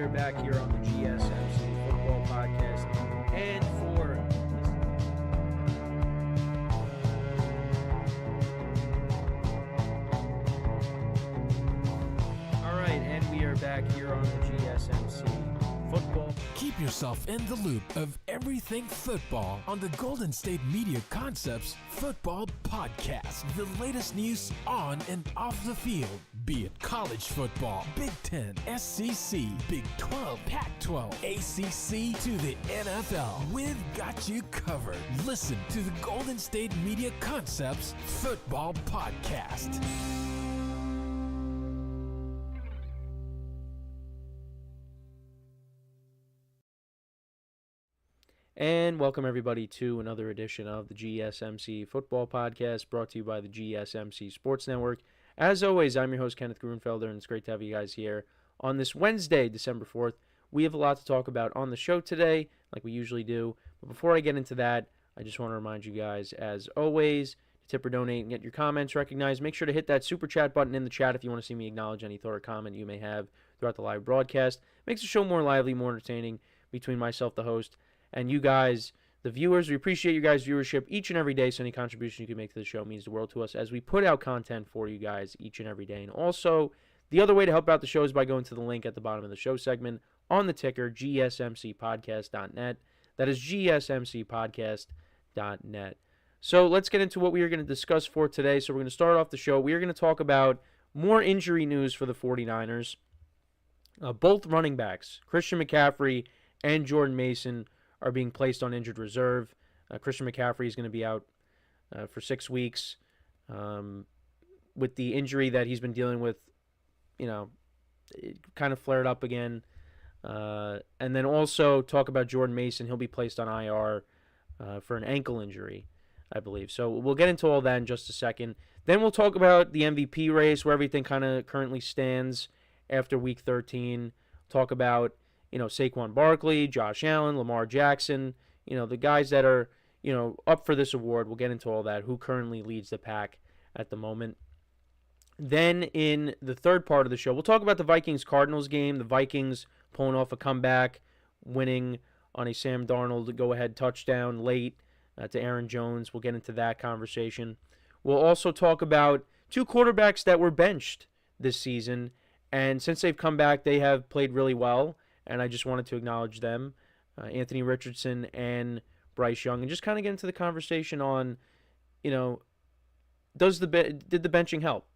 are back here on the GSMC Football Podcast. And for we are back here on the GSMC Football. Keep yourself in the loop of everything football on the Golden State Media Concepts Football Podcast. The latest news on and off the field, be it college football, Big Ten, SEC, Big 12, Pac-12, ACC to the NFL. We've got you covered. Listen to the Golden State Media Concepts Football Podcast. And welcome everybody to another edition of the GSMC Football Podcast, brought to you by the GSMC Sports Network. As always, I'm your host, Kenneth Grunfelder, and it's great to have you guys here on this Wednesday, December 4th. We have a lot to talk about on the show today, like we usually do. But before I get into that, I just want to remind you guys, as always, to tip or donate and get your comments recognized. Make sure to hit that super chat button in the chat if you want to see me acknowledge any thought or comment you may have throughout the live broadcast. Makes the show more lively, more entertaining between myself, the host, and you guys, the viewers. We appreciate you guys' viewership each and every day, so any contribution you can make to the show means the world to us as we put out content for you guys each and every day. And also, the other way to help out the show is by going to the link at the bottom of the show segment on the ticker, gsmcpodcast.net. That is gsmcpodcast.net. So let's get into what we are going to discuss for today. So we're going to start off the show. We are going to talk about more injury news for the 49ers. Both running backs, Christian McCaffrey and Jordan Mason, are being placed on injured reserve. Christian McCaffrey is going to be out for 6 weeks with the injury that he's been dealing with. It kind of flared up again. And then also talk about Jordan Mason. He'll be placed on IR for an ankle injury, I believe. So we'll get into all that in just a second. Then we'll talk about the MVP race, where everything kind of currently stands after Week 13. Talk about Saquon Barkley, Josh Allen, Lamar Jackson, the guys that are, up for this award. We'll get into all that, who currently leads the pack at the moment. Then in the third part of the show, we'll talk about the Vikings-Cardinals game. The Vikings pulling off a comeback, winning on a Sam Darnold go-ahead touchdown late to Aaron Jones. We'll get into that conversation. We'll also talk about two quarterbacks that were benched this season, and since they've come back, they have played really well. And I just wanted to acknowledge them, Anthony Richardson and Bryce Young, and just kind of get into the conversation on, did the benching help?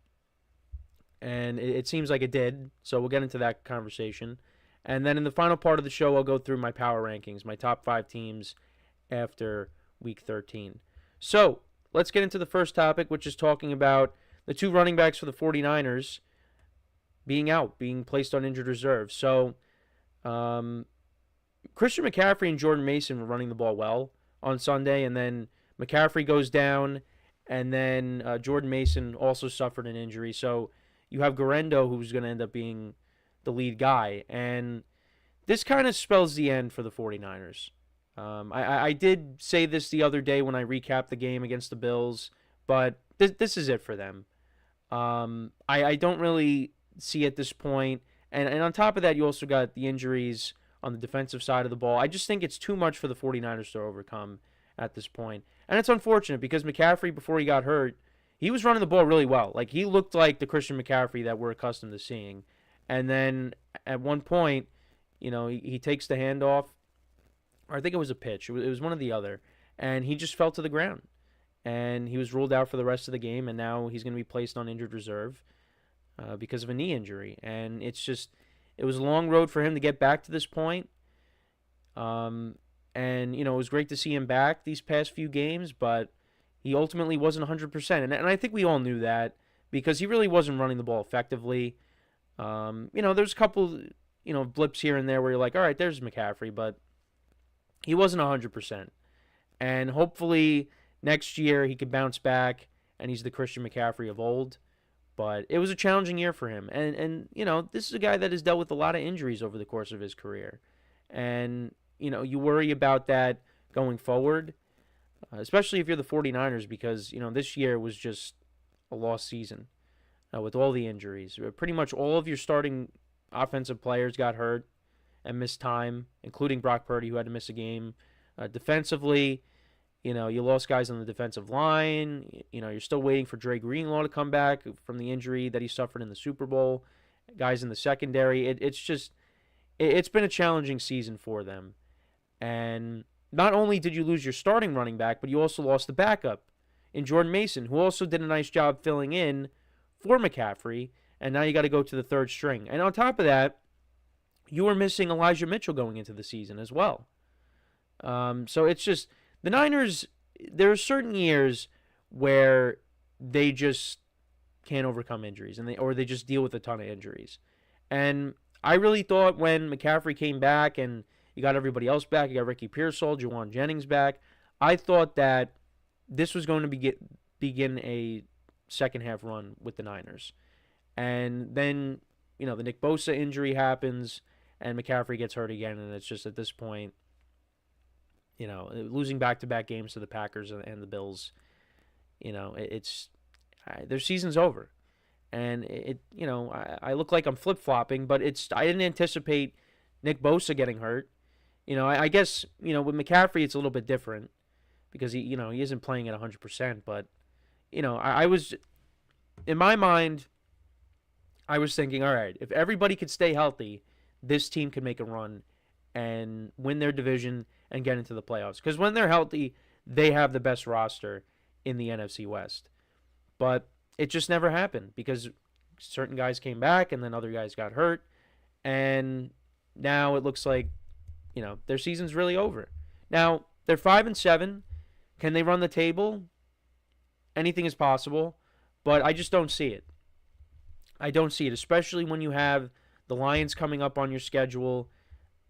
And it seems like it did, so we'll get into that conversation. And then in the final part of the show, I'll go through my power rankings, my top 5 teams after Week 13. So let's get into the first topic, which is talking about the two running backs for the 49ers being out, being placed on injured reserve. So Christian McCaffrey and Jordan Mason were running the ball well on Sunday, and then McCaffrey goes down, and then Jordan Mason also suffered an injury. So you have Garendo, who's going to end up being the lead guy, and this kind of spells the end for the 49ers. I did say this the other day when I recapped the game against the Bills, but this is it for them. I don't really see at this point. And on top of that, you also got the injuries on the defensive side of the ball. I just think it's too much for the 49ers to overcome at this point. And it's unfortunate because McCaffrey, before he got hurt, he was running the ball really well. Like, he looked like the Christian McCaffrey that we're accustomed to seeing. And then at one point, he takes the handoff, or I think it was a pitch. It was one or the other. And he just fell to the ground. And he was ruled out for the rest of the game, and now he's going to be placed on injured reserve because of a knee injury. And it was a long road for him to get back to this point. And, it was great to see him back these past few games, but he ultimately wasn't 100%. And I think we all knew that because he really wasn't running the ball effectively. There's a couple, blips here and there where you're like, all right, there's McCaffrey, but he wasn't 100%. And hopefully next year he could bounce back and he's the Christian McCaffrey of old. But it was a challenging year for him. And this is a guy that has dealt with a lot of injuries over the course of his career. And, you worry about that going forward, especially if you're the 49ers, because, this year was just a lost season with all the injuries. Pretty much all of your starting offensive players got hurt. and missed time, including Brock Purdy, who had to miss a game. Defensively, you lost guys on the defensive line. You're still waiting for Dre Greenlaw to come back from the injury that he suffered in the Super Bowl. Guys in the secondary. It's been a challenging season for them. And not only did you lose your starting running back, but you also lost the backup in Jordan Mason, who also did a nice job filling in for McCaffrey. And now you got to go to the third string. And on top of that, you were missing Elijah Mitchell going into the season as well. So it's just, the Niners, there are certain years where they just can't overcome injuries, or they just deal with a ton of injuries. And I really thought when McCaffrey came back and you got everybody else back, you got Ricky Pearsall, Juwan Jennings back, I thought that this was going to begin a second half run with the Niners. And then, the Nick Bosa injury happens and McCaffrey gets hurt again, and it's just at this point, losing back-to-back games to the Packers and the Bills, their season's over. And I look like I'm flip-flopping, but I didn't anticipate Nick Bosa getting hurt. I guess, with McCaffrey it's a little bit different because he isn't playing at 100%, but I was, in my mind, I was thinking, all right, if everybody could stay healthy, this team could make a run and win their division and get into the playoffs. Because when they're healthy, they have the best roster in the NFC West. But it just never happened because certain guys came back and then other guys got hurt. And now it looks like, their season's really over. Now, they're 5-7. Can they run the table? Anything is possible. But I just don't see it. I don't see it, especially when you have the Lions coming up on your schedule.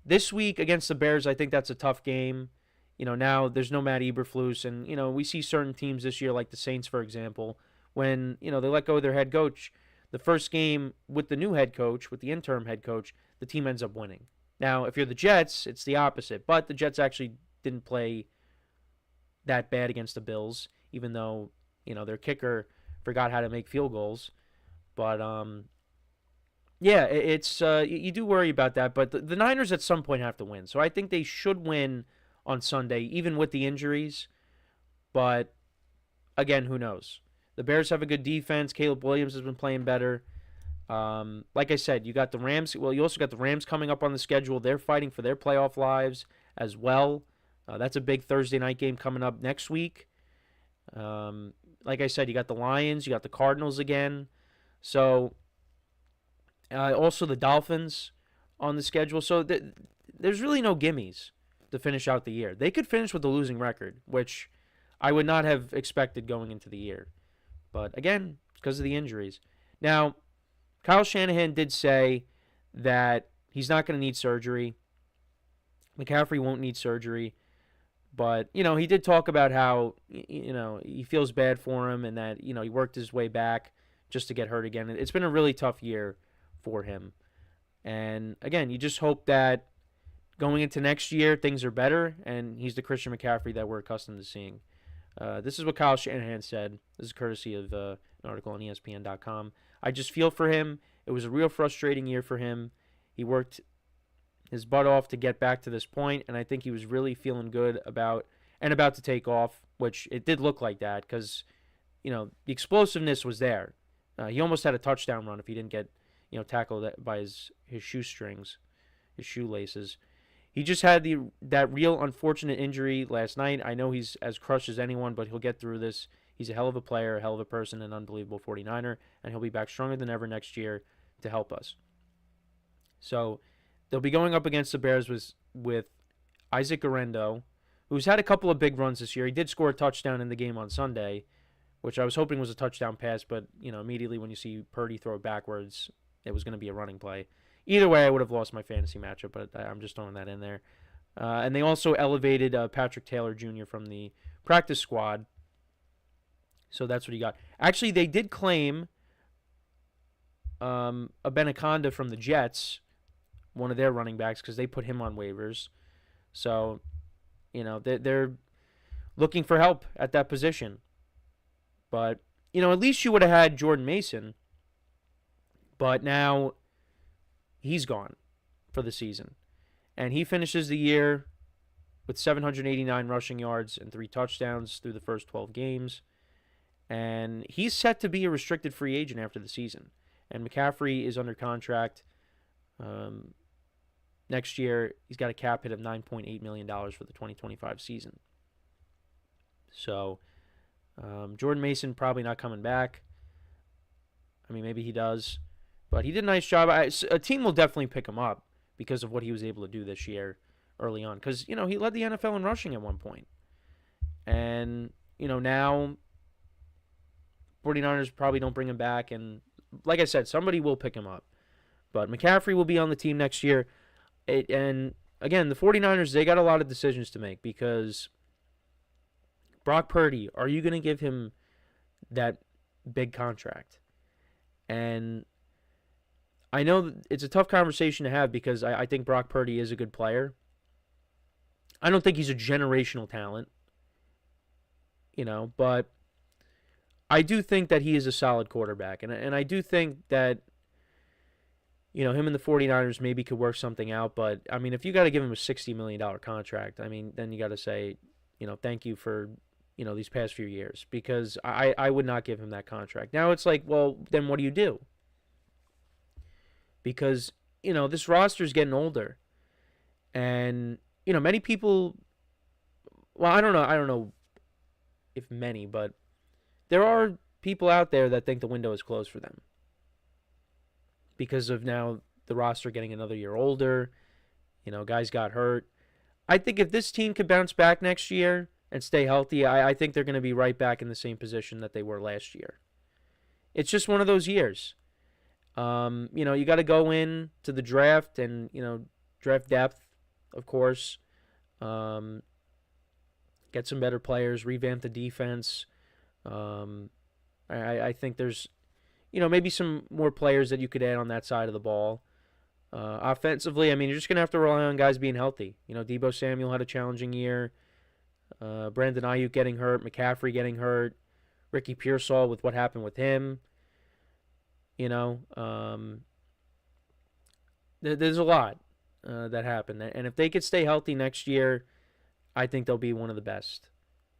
This week against the Bears, I think that's a tough game. Now there's no Matt Eberflus, and, we see certain teams this year, like the Saints, for example, when, they let go of their head coach. The first game with the new head coach, with the interim head coach, the team ends up winning. Now, if you're the Jets, it's the opposite, but the Jets actually didn't play that bad against the Bills, even though, their kicker forgot how to make field goals. But, yeah, it's you do worry about that, but the Niners at some point have to win. So I think they should win on Sunday, even with the injuries. But, again, who knows? The Bears have a good defense. Caleb Williams has been playing better. Like I said, you got the Rams. Well, you also got the Rams coming up on the schedule. They're fighting for their playoff lives as well. That's a big Thursday night game coming up next week. Like I said, you got the Lions. You got the Cardinals again. So, also the Dolphins on the schedule. So, there's really no gimmies to finish out the year. They could finish with a losing record, which I would not have expected going into the year. But, again, because of the injuries. Now, Kyle Shanahan did say that he's not going to need surgery. McCaffrey won't need surgery. But, he did talk about how, he feels bad for him and that, he worked his way back just to get hurt again. It's been a really tough year for him. And, again, you just hope that going into next year, things are better, and he's the Christian McCaffrey that we're accustomed to seeing. This is what Kyle Shanahan said. This is courtesy of an article on ESPN.com. I just feel for him. It was a real frustrating year for him. He worked his butt off to get back to this point, and I think he was really feeling good about to take off, which it did look like that because, the explosiveness was there. He almost had a touchdown run if he didn't get, tackled by his shoestrings, his shoelaces. He just had that real unfortunate injury last night. I know he's as crushed as anyone, but he'll get through this. He's a hell of a player, a hell of a person, an unbelievable 49er, and he'll be back stronger than ever next year to help us. So they'll be going up against the Bears with Isaac Guerendo, who's had a couple of big runs this year. He did score a touchdown in the game on Sunday, which I was hoping was a touchdown pass, but immediately when you see Purdy throw it backwards, it was going to be a running play. Either way, I would have lost my fantasy matchup, but I'm just throwing that in there. And they also elevated Patrick Taylor Jr. from the practice squad. So that's what he got. Actually, they did claim a Benaconda from the Jets, one of their running backs, because they put him on waivers. So, they're looking for help at that position. But, at least you would have had Jordan Mason. But now he's gone for the season. And he finishes the year with 789 rushing yards and 3 touchdowns through the first 12 games. And he's set to be a restricted free agent after the season. And McCaffrey is under contract. Next year, he's got a cap hit of $9.8 million for the 2025 season. So, Jordan Mason probably not coming back. I mean, maybe he does. But he did a nice job. A team will definitely pick him up because of what he was able to do this year early on. Because, he led the NFL in rushing at one point. And, now 49ers probably don't bring him back. And like I said, somebody will pick him up. But McCaffrey will be on the team next year. And, again, the 49ers, they got a lot of decisions to make because Brock Purdy, are you going to give him that big contract? And I know it's a tough conversation to have because I think Brock Purdy is a good player. I don't think he's a generational talent, but I do think that he is a solid quarterback. And I do think that, him and the 49ers maybe could work something out. But, I mean, if you got to give him a $60 million contract, I mean, then you got to say, thank you for, these past few years. Because I would not give him that contract. Now it's like, well, then what do you do? Because, this roster is getting older. And, many people, well, I don't know if many, but there are people out there that think the window is closed for them. Because of now the roster getting another year older, guys got hurt. I think if this team could bounce back next year and stay healthy, I think they're going to be right back in the same position that they were last year. It's just one of those years. You got to go in to the draft and, draft depth, of course. Get some better players, revamp the defense. I think there's, maybe some more players that you could add on that side of the ball. Offensively, I mean, you're just going to have to rely on guys being healthy. Deebo Samuel had a challenging year. Brandon Ayuk getting hurt. McCaffrey getting hurt. Ricky Pearsall with what happened with him. There's a lot that happened. And if they could stay healthy next year, I think they'll be one of the best.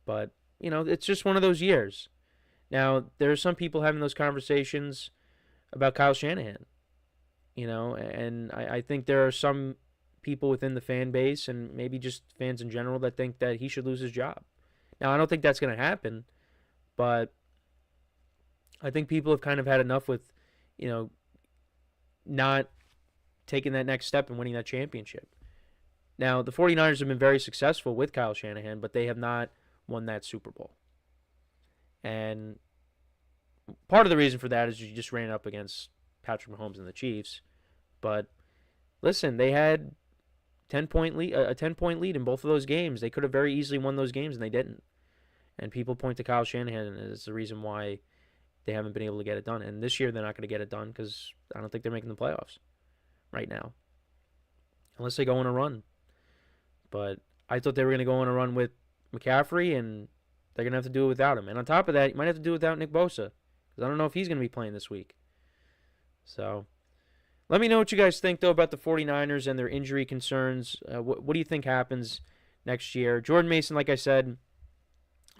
But, it's just one of those years. Now, there are some people having those conversations about Kyle Shanahan, and I think there are some people within the fan base and maybe just fans in general that think that he should lose his job. Now, I don't think that's going to happen, but I think people have kind of had enough with, not taking that next step and winning that championship. Now, the 49ers have been very successful with Kyle Shanahan, but they have not won that Super Bowl. And part of the reason for that is you just ran up against Patrick Mahomes and the Chiefs. But listen, they had a 10-point lead in both of those games. They could have very easily won those games, and they didn't. And people point to Kyle Shanahan as the reason why they haven't been able to get it done. And this year they're not going to get it done because I don't think they're making the playoffs right now. Unless they go on a run. But I thought they were going to go on a run with McCaffrey, and they're going to have to do it without him. And on top of that, you might have to do it without Nick Bosa. Because I don't know if he's going to be playing this week. So, let me know what you guys think, though, about the 49ers and their injury concerns. What do you think happens next year? Jordan Mason, like I said,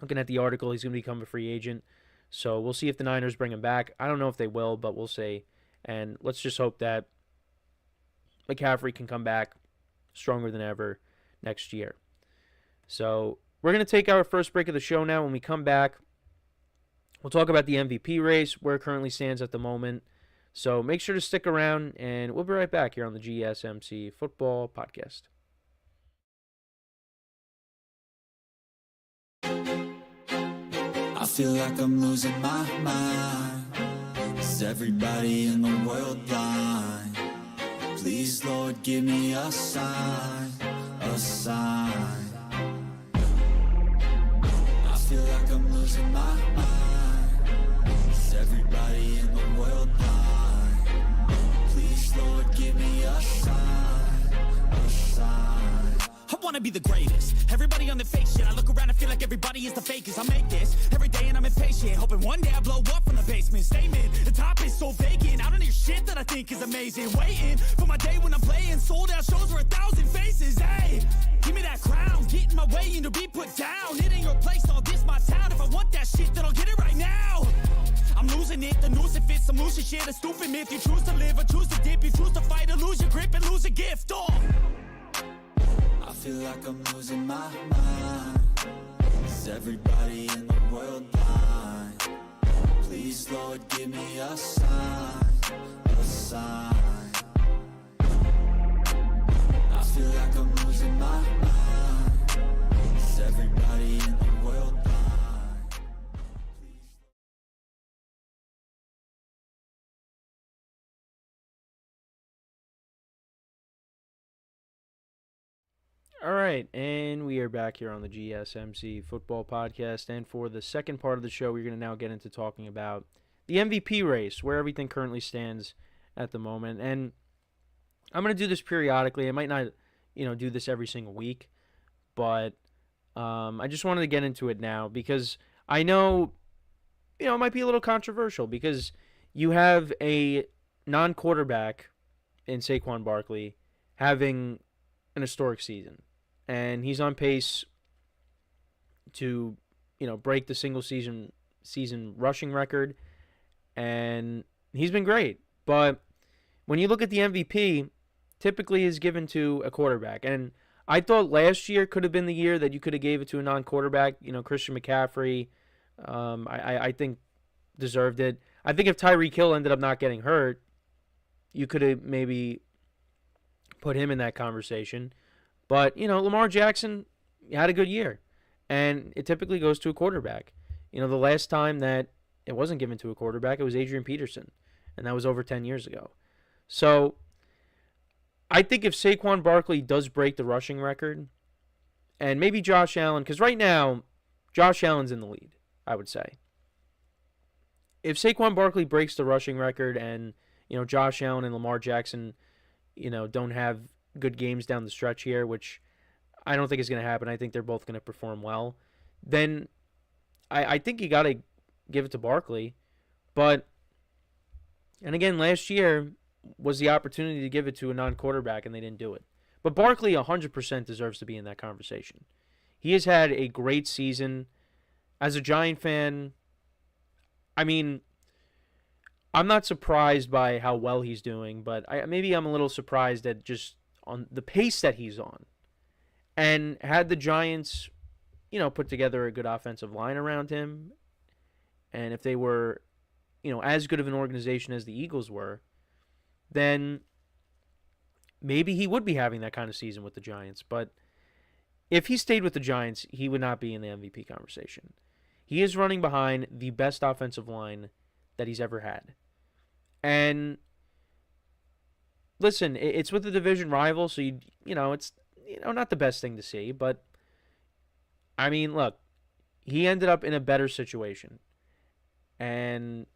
looking at the article, he's going to become a free agent. So, we'll see if the Niners bring him back. I don't know if they will, but we'll see. And let's just hope that McCaffrey can come back stronger than ever next year. So, we're going to take our first break of the show now. When we come back, we'll talk about the MVP race, where it currently stands at the moment. So make sure to stick around, and we'll be right back here on the GSMC Football Podcast. I feel like I'm losing my mind. Is everybody in the world blind? Please, Lord, give me a sign, a sign. I feel like I'm losing my mind. Is everybody in the world blind? Please, Lord, give me a sign, a sign. wanna be the greatest. Everybody on the fake shit. I look around and feel like everybody is the fakest. I make this every day and I'm impatient, hoping one day I blow up from the basement. Statement, the top is so vacant. I don't hear shit that I think is amazing. Waiting for my day when I'm playing sold out shows for 1,000 faces. Hey, give me that crown, get in my way and to be put down. It ain't your place, all this my town. If I want that shit, then I'll get it right now. I'm losing it, the noose it fits, I'm losing shit, a stupid myth. You choose to live or choose to dip, you choose to fight or lose your grip and lose a gift. Oh. I feel like I'm losing my mind. Is everybody in the world blind? Please, Lord, give me a sign, a sign. I feel like I'm losing my mind. Is everybody in the world blind? All right, and we are back here on the GSMC Football Podcast, and for the second part of the show, we're going to now get into talking about the MVP race, where everything currently stands at the moment, and I'm going to do this periodically. I might not, do this every single week, but I just wanted to get into it now because I know, it might be a little controversial because you have a non-quarterback in Saquon Barkley having an historic season. And he's on pace to, break the single season rushing record. And he's been great. But when you look at the MVP, typically is given to a quarterback. And I thought last year could have been the year that you could have gave it to a non-quarterback. Christian McCaffrey, I think deserved it. I think if Tyreek Hill ended up not getting hurt, you could have maybe put him in that conversation. But, Lamar Jackson had a good year, and it typically goes to a quarterback. The last time that it wasn't given to a quarterback, it was Adrian Peterson, and that was over 10 years ago. So I think if Saquon Barkley does break the rushing record, and maybe Josh Allen, because right now, Josh Allen's in the lead, I would say. If Saquon Barkley breaks the rushing record and, Josh Allen and Lamar Jackson, don't have good games down the stretch here, which I don't think is going to happen. I think they're both going to perform well. Then I think you got to give it to Barkley. But, and again, last year was the opportunity to give it to a non-quarterback, and they didn't do it. But Barkley 100% deserves to be in that conversation. He has had a great season. As a Giant fan, I'm not surprised by how well he's doing, but maybe I'm a little surprised at just on the pace that he's on. And had the Giants, put together a good offensive line around him, and if they were, as good of an organization as the Eagles were, then maybe he would be having that kind of season with the Giants. But if he stayed with the Giants, he would not be in the MVP conversation. He is running behind the best offensive line that he's ever had. And listen, it's with a division rival, so it's not the best thing to see, but look, he ended up in a better situation, and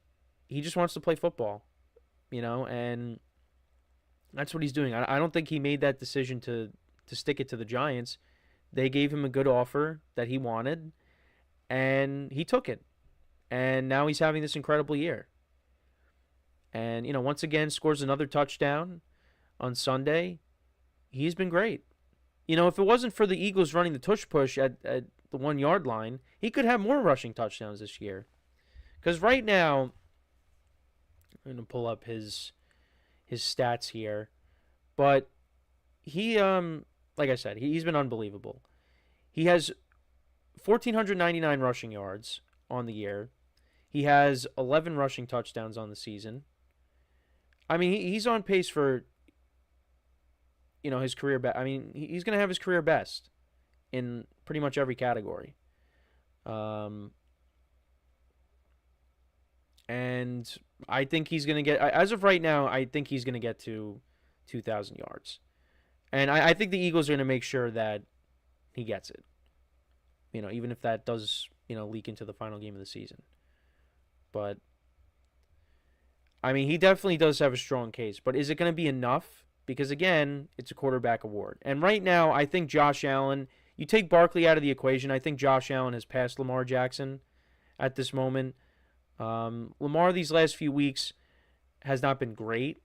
he just wants to play football, and that's what he's doing. I don't think he made that decision to stick it to the Giants. They gave him a good offer that he wanted, and he took it, and now he's having this incredible year. And, once again, scores another touchdown on Sunday. He's been great. If it wasn't for the Eagles running the tush push at the 1 yard line, he could have more rushing touchdowns this year. Because right now, I'm going to pull up his stats here. But he, like I said, he's been unbelievable. He has 1,499 rushing yards on the year. He has 11 rushing touchdowns on the season. He's on pace for, his career best. He's going to have his career best in pretty much every category. And I think he's going to get, as of right now, I think he's going to get to 2,000 yards. And I think the Eagles are going to make sure that he gets it. Even if that does, leak into the final game of the season. But, he definitely does have a strong case. But is it going to be enough because, again, it's a quarterback award. And right now, I think Josh Allen, you take Barkley out of the equation, I think Josh Allen has passed Lamar Jackson at this moment. Lamar these last few weeks has not been great.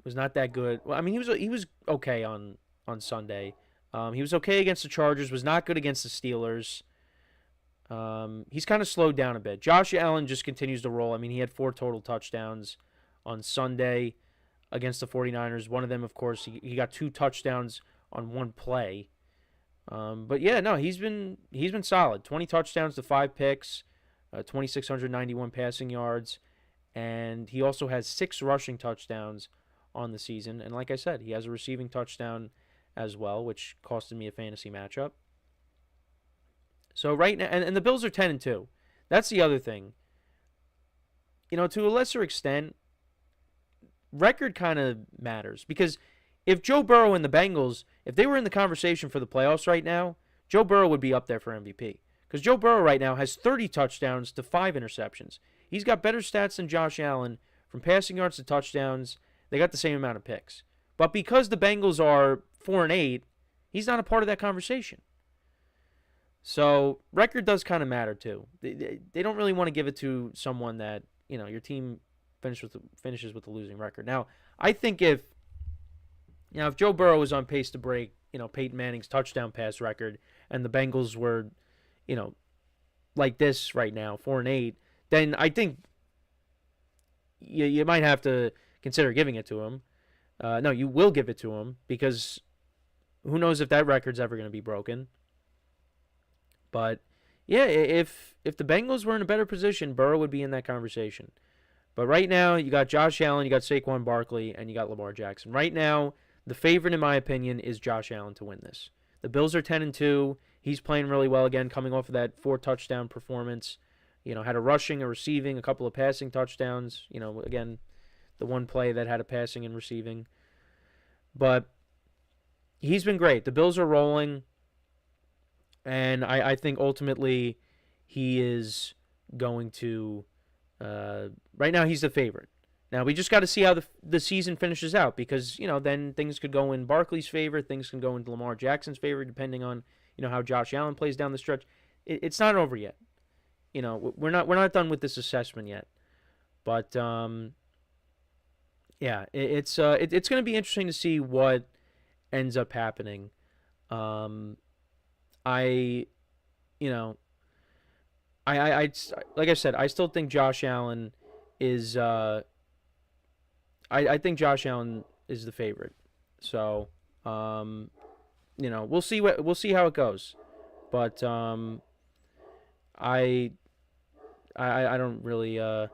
Was not that good. Well, I mean, he was okay on Sunday. He was okay against the Chargers, was not good against the Steelers. He's kind of slowed down a bit. Josh Allen just continues to roll. I mean, he had 4 total touchdowns on Sunday against the 49ers. One of them, of course, he got 2 touchdowns on one play. But yeah, no, he's been solid. 20 touchdowns to 5 picks, 2,691 passing yards, and he also has 6 rushing touchdowns on the season. And like I said, he has a receiving touchdown as well, which costed me a fantasy matchup. So right now, and the Bills are 10-2. That's the other thing. You know, to a lesser extent, record kind of matters, because if Joe Burrow and the Bengals, if they were in the conversation for the playoffs right now, Joe Burrow would be up there for MVP. Because Joe Burrow right now has 30 touchdowns to 5 interceptions. He's got better stats than Josh Allen from passing yards to touchdowns. They got the same amount of picks. But because the Bengals are 4-8, he's not a part of that conversation. So record does kind of matter too. They don't really want to give it to someone that, you know, your team finishes with a losing record. Now, I think if Joe Burrow was on pace to break, you know, Peyton Manning's touchdown pass record, and the Bengals were, you know, like this right now, 4-8, then I think you might have to consider giving it to him. No, you will give it to him, because who knows if that record's ever going to be broken. But yeah, if the Bengals were in a better position, Burrow would be in that conversation. But right now, you got Josh Allen, you got Saquon Barkley, and you got Lamar Jackson. Right now, the favorite, in my opinion, is Josh Allen to win this. The Bills are 10-2. He's playing really well again, coming off of that 4-touchdown performance. You know, had a rushing, a receiving, a couple of passing touchdowns. You know, again, the one play that had a passing and receiving. But he's been great. The Bills are rolling. And I think ultimately he is going to, right now he's the favorite. Now we just got to see how the season finishes out, because, you know, then things could go in Barkley's favor, things can go into Lamar Jackson's favor, depending on, you know, how Josh Allen plays down the stretch. It's not over yet. You know, we're not done with this assessment yet. But yeah, it's going to be interesting to see what ends up happening. I like I said, I still think Josh Allen is I think Josh Allen is the favorite. So, you know, we'll see how it goes. But I don't really I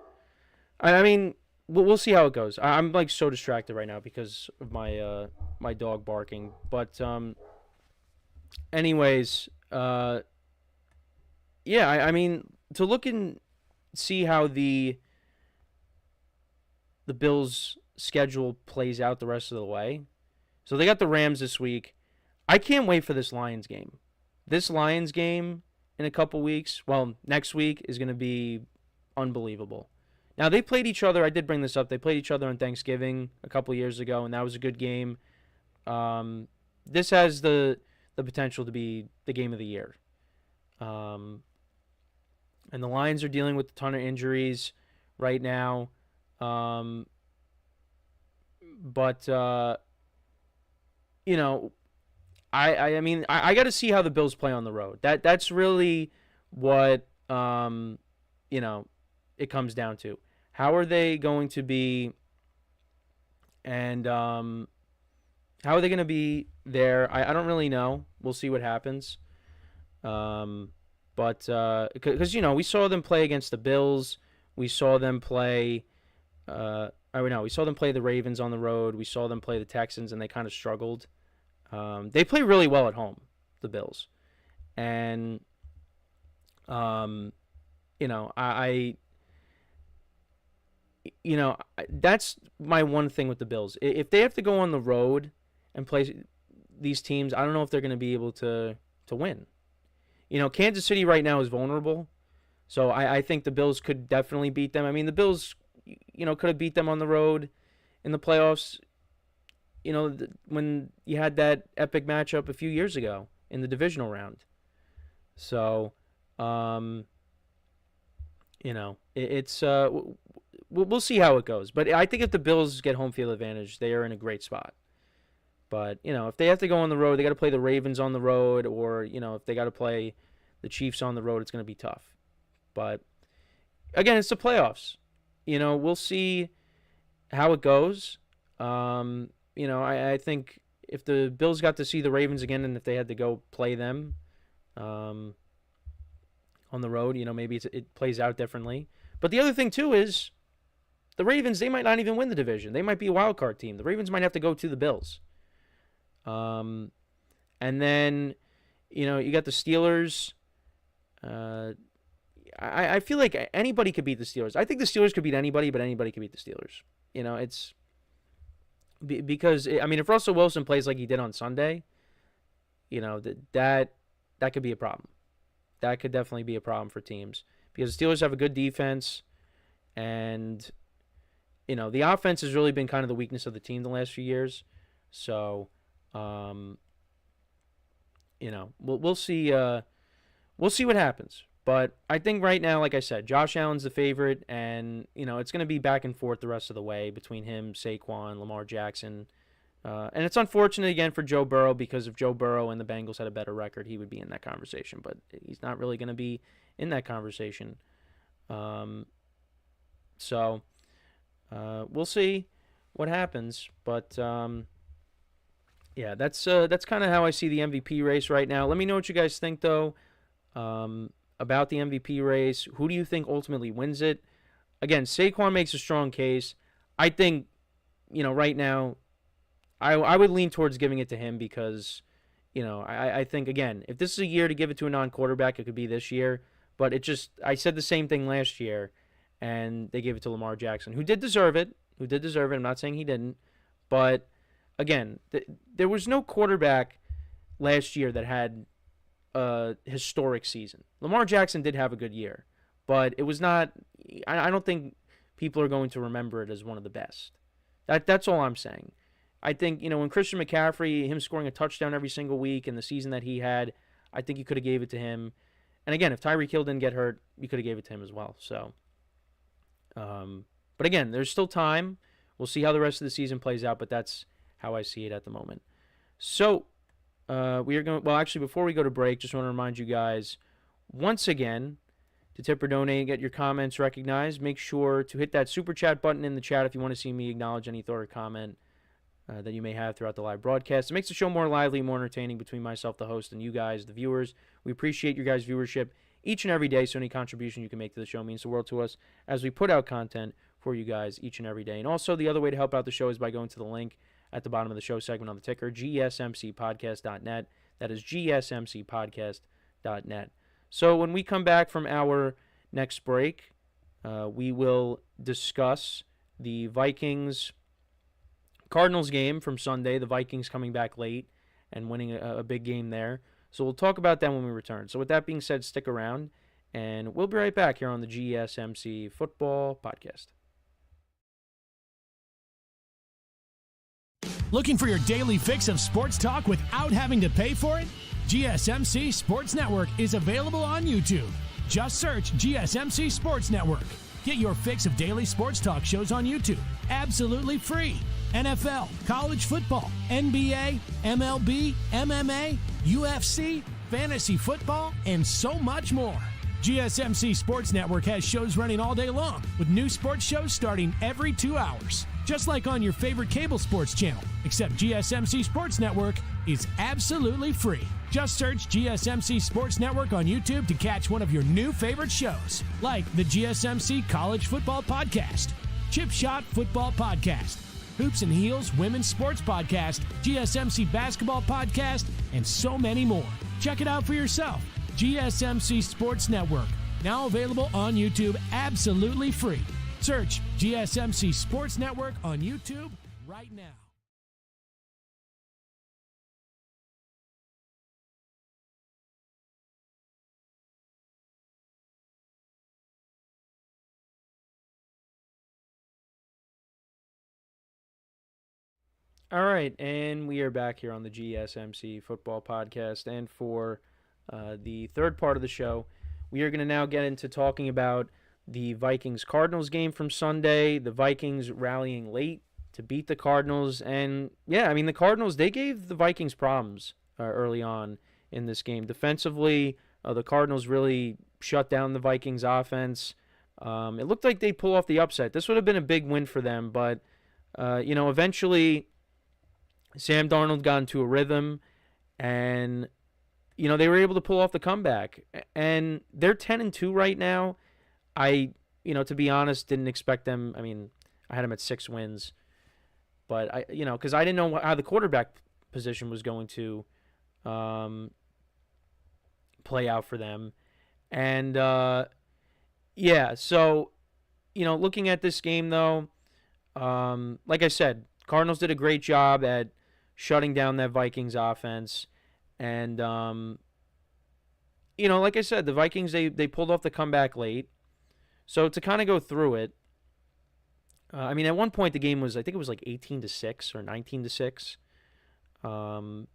mean, we'll see how it goes. I'm like so distracted right now because of my my dog barking. But anyways, yeah, I mean, to look and see how the Bills' schedule plays out the rest of the way. So they got the Rams this week. I can't wait for this Lions game. This Lions game in a couple weeks, well, next week, is going to be unbelievable. Now, they played each other. I did bring this up. They played each other on Thanksgiving a couple years ago, and that was a good game. This has the potential to be the game of the year. And the Lions are dealing with a ton of injuries right now. But you know, I mean, I got to see how the Bills play on the road. That's really what, you know, it comes down to. How are they going to be, and how are they going to be there? I don't really know. We'll see what happens. But because, you know, we saw them play against the Bills. We saw them play, we saw them play the Ravens on the road. We saw them play the Texans, and they kind of struggled. They play really well at home, the Bills. And, you know, that's my one thing with the Bills. If they have to go on the road and play these teams, I don't know if they're going to be able to win. You know, Kansas City right now is vulnerable, so I think the Bills could definitely beat them. I mean, the Bills, you know, could have beat them on the road in the playoffs. when you had that epic matchup a few years ago in the divisional round. So, it's we'll see how it goes. But I think if the Bills get home field advantage, they are in a great spot. But, if they have to go on the road, they got to play the Ravens on the road, or, if they got to play the Chiefs on the road, it's going to be tough. But, again, it's the playoffs. We'll see how it goes. I think if the Bills got to see the Ravens again and if they had to go play them on the road, maybe it plays out differently. But the other thing, too, is the Ravens, they might not even win the division. They might be a wild card team. The Ravens might have to go to the Bills. And then, you got the Steelers. I feel like anybody could beat the Steelers. I think the Steelers could beat anybody, but anybody could beat the Steelers. It's because, if Russell Wilson plays like he did on Sunday, that could be a problem. That could definitely be a problem for teams because the Steelers have a good defense, and the offense has really been kind of the weakness of the team the last few years. So, we'll see. We'll see what happens. But I think right now, like I said, Josh Allen's the favorite, and it's going to be back and forth the rest of the way between him, Saquon, Lamar Jackson, and it's unfortunate again for Joe Burrow because if Joe Burrow and the Bengals had a better record, he would be in that conversation. But he's not really going to be in that conversation. So we'll see what happens. But yeah, that's kind of how I see the MVP race right now. Let me know what you guys think, though, about the MVP race. Who do you think ultimately wins it? Again, Saquon makes a strong case. I think, right now, I would lean towards giving it to him because, I think, again, if this is a year to give it to a non-quarterback, it could be this year. But I said the same thing last year, and they gave it to Lamar Jackson, who did deserve it. I'm not saying he didn't. But, again, there was no quarterback last year that had a historic season. Lamar Jackson did have a good year, but it was not. I don't think people are going to remember it as one of the best. That's all I'm saying. I think when Christian McCaffrey, him scoring a touchdown every single week, and the season that he had, I think you could have gave it to him. And again, if Tyreek Hill didn't get hurt, you could have gave it to him as well. So, but again, there's still time. We'll see how the rest of the season plays out, but that's how I see it at the moment. So. We are going. Well, actually, before we go to break, just want to remind you guys once again to tip or donate and get your comments recognized. Make sure to hit that super chat button in the chat if you want to see me acknowledge any thought or comment that you may have throughout the live broadcast. It makes the show more lively, more entertaining between myself, the host, and you guys, the viewers. We appreciate your guys' viewership each and every day. So any contribution you can make to the show means the world to us as we put out content for you guys each and every day. And also, the other way to help out the show is by going to the link at the bottom of the show segment on the ticker, GSMCpodcast.net. That is GSMCpodcast.net. So when we come back from our next break, we will discuss the Vikings-Cardinals game from Sunday, the Vikings coming back late and winning a big game there. So we'll talk about that when we return. So with that being said, stick around, and we'll be right back here on the GSMC Football Podcast. Looking for your daily fix of sports talk without having to pay for it? GSMC Sports Network is available on YouTube. Just search GSMC Sports Network. Get your fix of daily sports talk shows on YouTube, absolutely free. NFL, college football, NBA, MLB, MMA, UFC, fantasy football, and so much more. GSMC Sports Network has shows running all day long, with new sports shows starting every 2 hours. Just like on your favorite cable sports channel, except GSMC Sports Network is absolutely free. Just search GSMC Sports Network on YouTube to catch one of your new favorite shows, like the GSMC College Football Podcast, Chip Shot Football Podcast, Hoops and Heels Women's Sports Podcast, GSMC Basketball Podcast, and so many more. Check it out for yourself. GSMC Sports Network, now available on YouTube absolutely free. Search GSMC Sports Network on YouTube right now. All right, and we are back here on the GSMC Football Podcast. And for the third part of the show, we are going to now get into talking about the Vikings-Cardinals game from Sunday. The Vikings rallying late to beat the Cardinals. And, yeah, I mean, the Cardinals, they gave the Vikings problems early on in this game. Defensively, the Cardinals really shut down the Vikings offense. It looked like they'd pull off the upset. This would have been a big win for them, but, eventually Sam Darnold got into a rhythm, and, they were able to pull off the comeback. And they're 10-2 right now. I, to be honest, didn't expect them. I mean, I had them at 6 wins, but because I didn't know how the quarterback position was going to play out for them. And, so, looking at this game, though, like I said, Cardinals did a great job at shutting down that Vikings offense. And, like I said, the Vikings, they pulled off the comeback late. So to kind of go through it, at one point the game was, I think it was like 18-6 or 19-6.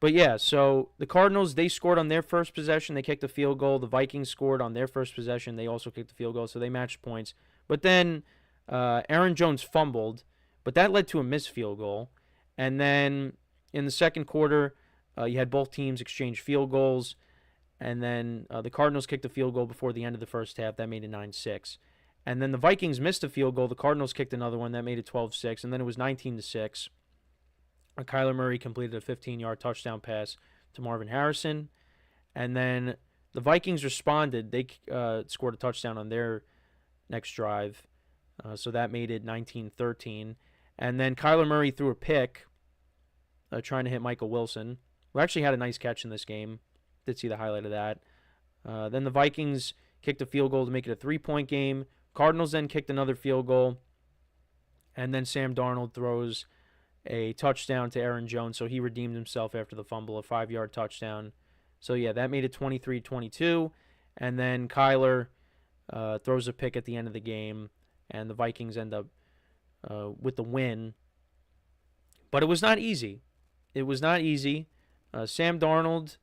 But yeah, so the Cardinals, they scored on their first possession. They kicked a field goal. The Vikings scored on their first possession. They also kicked a field goal, so they matched points. But then Aaron Jones fumbled, but that led to a missed field goal. And then in the second quarter, you had both teams exchange field goals. And then the Cardinals kicked a field goal before the end of the first half. That made it 9-6. And then the Vikings missed a field goal. The Cardinals kicked another one. That made it 12-6. And then it was 19-6. Kyler Murray completed a 15-yard touchdown pass to Marvin Harrison. And then the Vikings responded. They scored a touchdown on their next drive. So that made it 19-13. And then Kyler Murray threw a pick trying to hit Michael Wilson, who actually had a nice catch in this game. Did see the highlight of that. Then the Vikings kicked a field goal to make it a 3-point game. Cardinals then kicked another field goal. And then Sam Darnold throws a touchdown to Aaron Jones, so he redeemed himself after the fumble, a 5-yard touchdown. So, yeah, that made it 23-22. And then Kyler throws a pick at the end of the game, and the Vikings end up with the win. But it was not easy. It was not easy. Sam Darnold,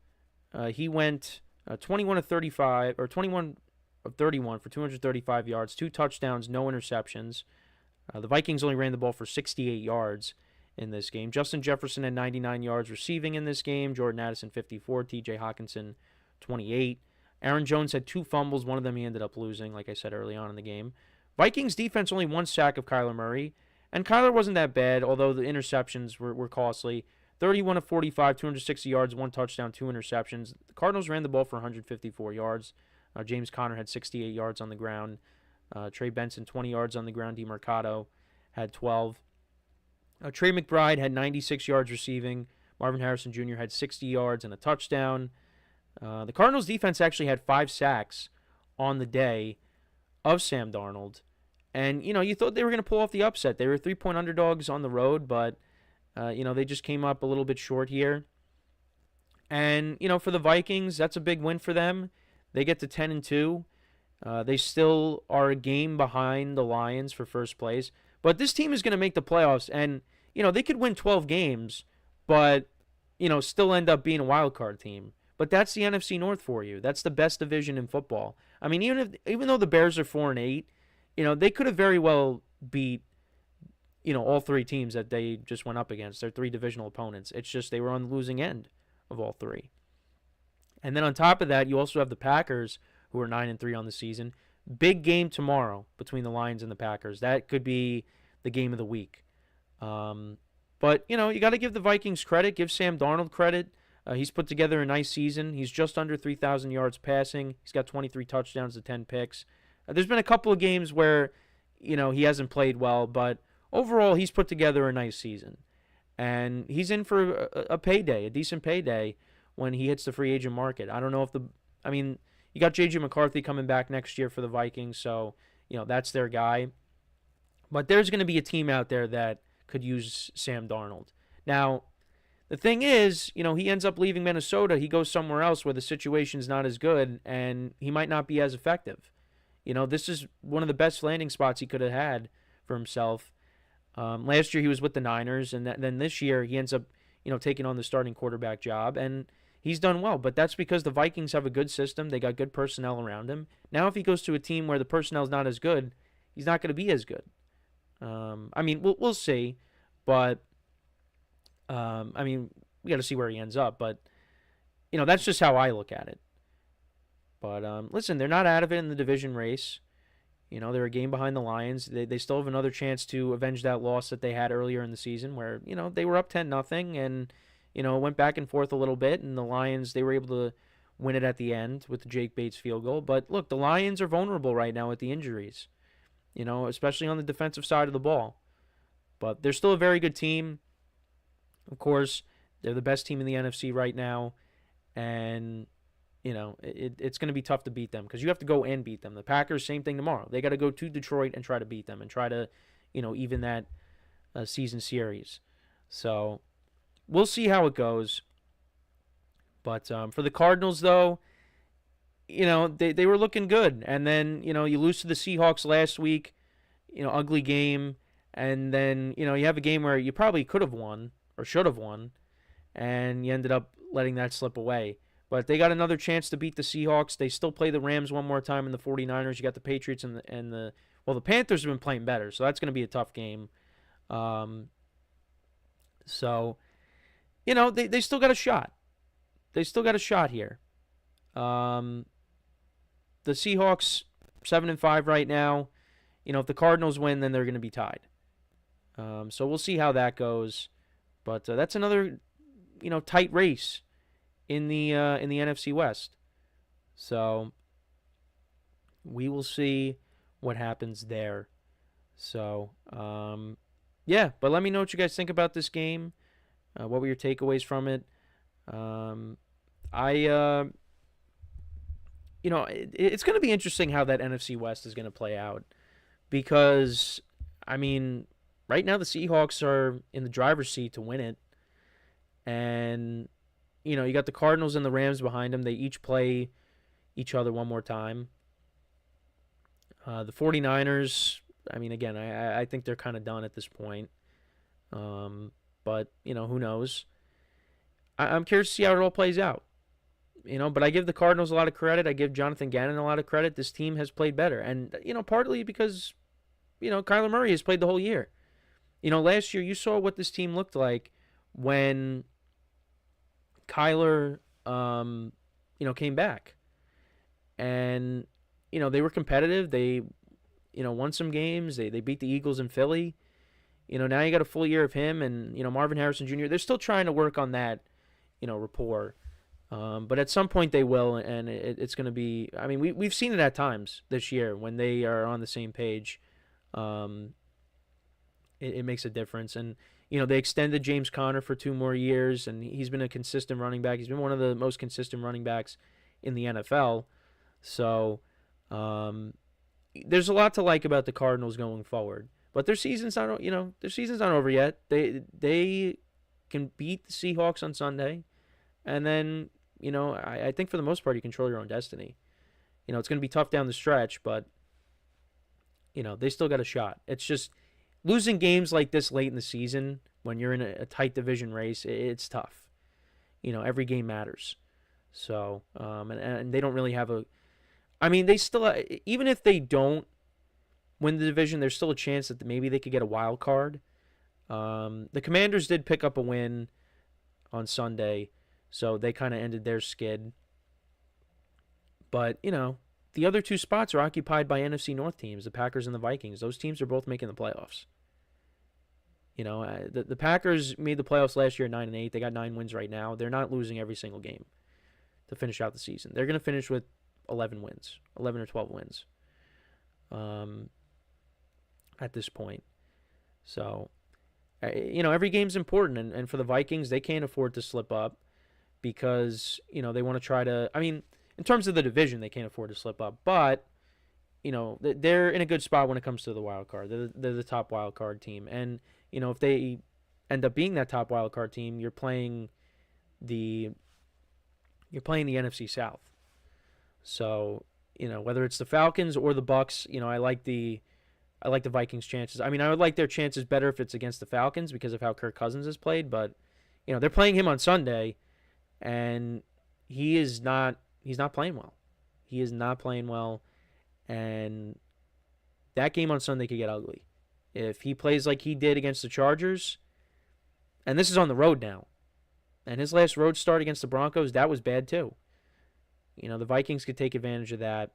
he went 21 of 35, or 21 of 31 for 235 yards, 2 touchdowns, no interceptions. The Vikings only ran the ball for 68 yards in this game. Justin Jefferson had 99 yards receiving in this game. Jordan Addison, 54. T.J. Hawkinson, 28. Aaron Jones had 2 fumbles. One of them he ended up losing, like I said early on in the game. Vikings defense only 1 sack of Kyler Murray. And Kyler wasn't that bad, although the interceptions were costly. 31 of 45, 260 yards, 1 touchdown, 2 interceptions. The Cardinals ran the ball for 154 yards. James Conner had 68 yards on the ground. Trey Benson, 20 yards on the ground. DeMarcado had 12. Trey McBride had 96 yards receiving. Marvin Harrison Jr. had 60 yards and a touchdown. The Cardinals defense actually had 5 sacks on the day of Sam Darnold. And, you thought they were going to pull off the upset. They were 3-point underdogs on the road, but, they just came up a little bit short here. And, for the Vikings, that's a big win for them. They get to 10-2. They still are a game behind the Lions for first place. But this team is going to make the playoffs, and, they could win 12 games, but, still end up being a wild card team. But that's the NFC North for you. That's the best division in football. I mean, even though the Bears are 4-8, they could have very well beat, all 3 teams that they just went up against. Their 3 divisional opponents. It's just they were on the losing end of all 3. And then on top of that, you also have the Packers, who are 9-3 on the season. Big game tomorrow between the Lions and the Packers. That could be the game of the week. But, you got to give the Vikings credit. Give Sam Darnold credit. He's put together a nice season. He's just under 3,000 yards passing. He's got 23 touchdowns to 10 picks. There's been a couple of games where, he hasn't played well, but overall he's put together a nice season. And he's in for a payday, a decent payday, when he hits the free agent market. I don't know if you got J.J. McCarthy coming back next year for the Vikings, so, that's their guy. But there's going to be a team out there that could use Sam Darnold. Now, the thing is, he ends up leaving Minnesota. He goes somewhere else where the situation's not as good, and he might not be as effective. This is one of the best landing spots he could have had for himself. Last year he was with the Niners, and then this year he ends up, taking on the starting quarterback job, and he's done well. But that's because the Vikings have a good system. They got good personnel around him. Now if he goes to a team where the personnel's not as good, he's not going to be as good. We'll see, but we got to see where he ends up. But that's just how I look at it. But listen, they're not out of it in the division race. They're a game behind the Lions. They still have another chance to avenge that loss that they had earlier in the season where, they were up 10-0 and, it went back and forth a little bit. And the Lions, they were able to win it at the end with the Jake Bates field goal. But look, the Lions are vulnerable right now with the injuries, especially on the defensive side of the ball. But they're still a very good team. Of course, they're the best team in the NFC right now. And it's going to be tough to beat them because you have to go and beat them. The Packers, same thing tomorrow. They got to go to Detroit and try to beat them and try to, even that season series. So we'll see how it goes. But for the Cardinals, though, they were looking good. And then, you lose to the Seahawks last week, ugly game. And then, you have a game where you probably could have won or should have won. And you ended up letting that slip away. But they got another chance to beat the Seahawks. They still play the Rams one more time in the 49ers. You got the Patriots and the the Panthers have been playing better, so that's going to be a tough game. They still got a shot. They still got a shot here. The Seahawks 7-5 right now. If the Cardinals win, then they're going to be tied. So we'll see how that goes. But that's another tight race in the NFC West. So we will see what happens there. So but let me know what you guys think about this game. What were your takeaways from it? It's going to be interesting how that NFC West is going to play out because right now the Seahawks are in the driver's seat to win it. And you got the Cardinals and the Rams behind them. They each play each other one more time. The 49ers, I think they're kind of done at this point. But, who knows? I'm curious to see how it all plays out. But I give the Cardinals a lot of credit. I give Jonathan Gannon a lot of credit. This team has played better. And, partly because, Kyler Murray has played the whole year. Last year you saw what this team looked like when Kyler, came back. And, they were competitive. They, won some games. They beat the Eagles in Philly. Now you got a full year of him and, Marvin Harrison Jr. They're still trying to work on that, rapport. But at some point they will, and it's going to be, we've seen it at times this year when they are on the same page. It makes a difference. And, they extended James Conner for 2 more years, and he's been a consistent running back. He's been one of the most consistent running backs in the NFL. So there's a lot to like about the Cardinals going forward. But their season's not over yet. They can beat the Seahawks on Sunday, and then I think for the most part you control your own destiny. It's going to be tough down the stretch, but they still got a shot. It's just losing games like this late in the season when you're in a tight division race, it's tough. Every game matters. So, and they don't really have they still, even if they don't win the division, there's still a chance that maybe they could get a wild card. The Commanders did pick up a win on Sunday, so they kind of ended their skid. But, the other 2 spots are occupied by NFC North teams, the Packers and the Vikings. Those teams are both making the playoffs. The Packers made the playoffs last year at 9-8. They got 9 wins right now. They're not losing every single game to finish out the season. They're going to finish with 11 wins, 11 or 12 wins at this point. So, every game's important. And for the Vikings, they can't afford to slip up because, they want to try to, in terms of the division, they can't afford to slip up. But, they're in a good spot when it comes to the wild card. They're the top wild card team. And, if they end up being that top wild card team, you're playing the NFC South. So, whether it's the Falcons or the Bucks, I like the I like the Vikings' chances. I mean, I would like their chances better if it's against the Falcons because of how Kirk Cousins has played, but they're playing him on Sunday, and he's not playing well. He is not playing well, and that game on Sunday could get ugly. If he plays like he did against the Chargers, and this is on the road now, and his last road start against the Broncos, that was bad too. The Vikings could take advantage of that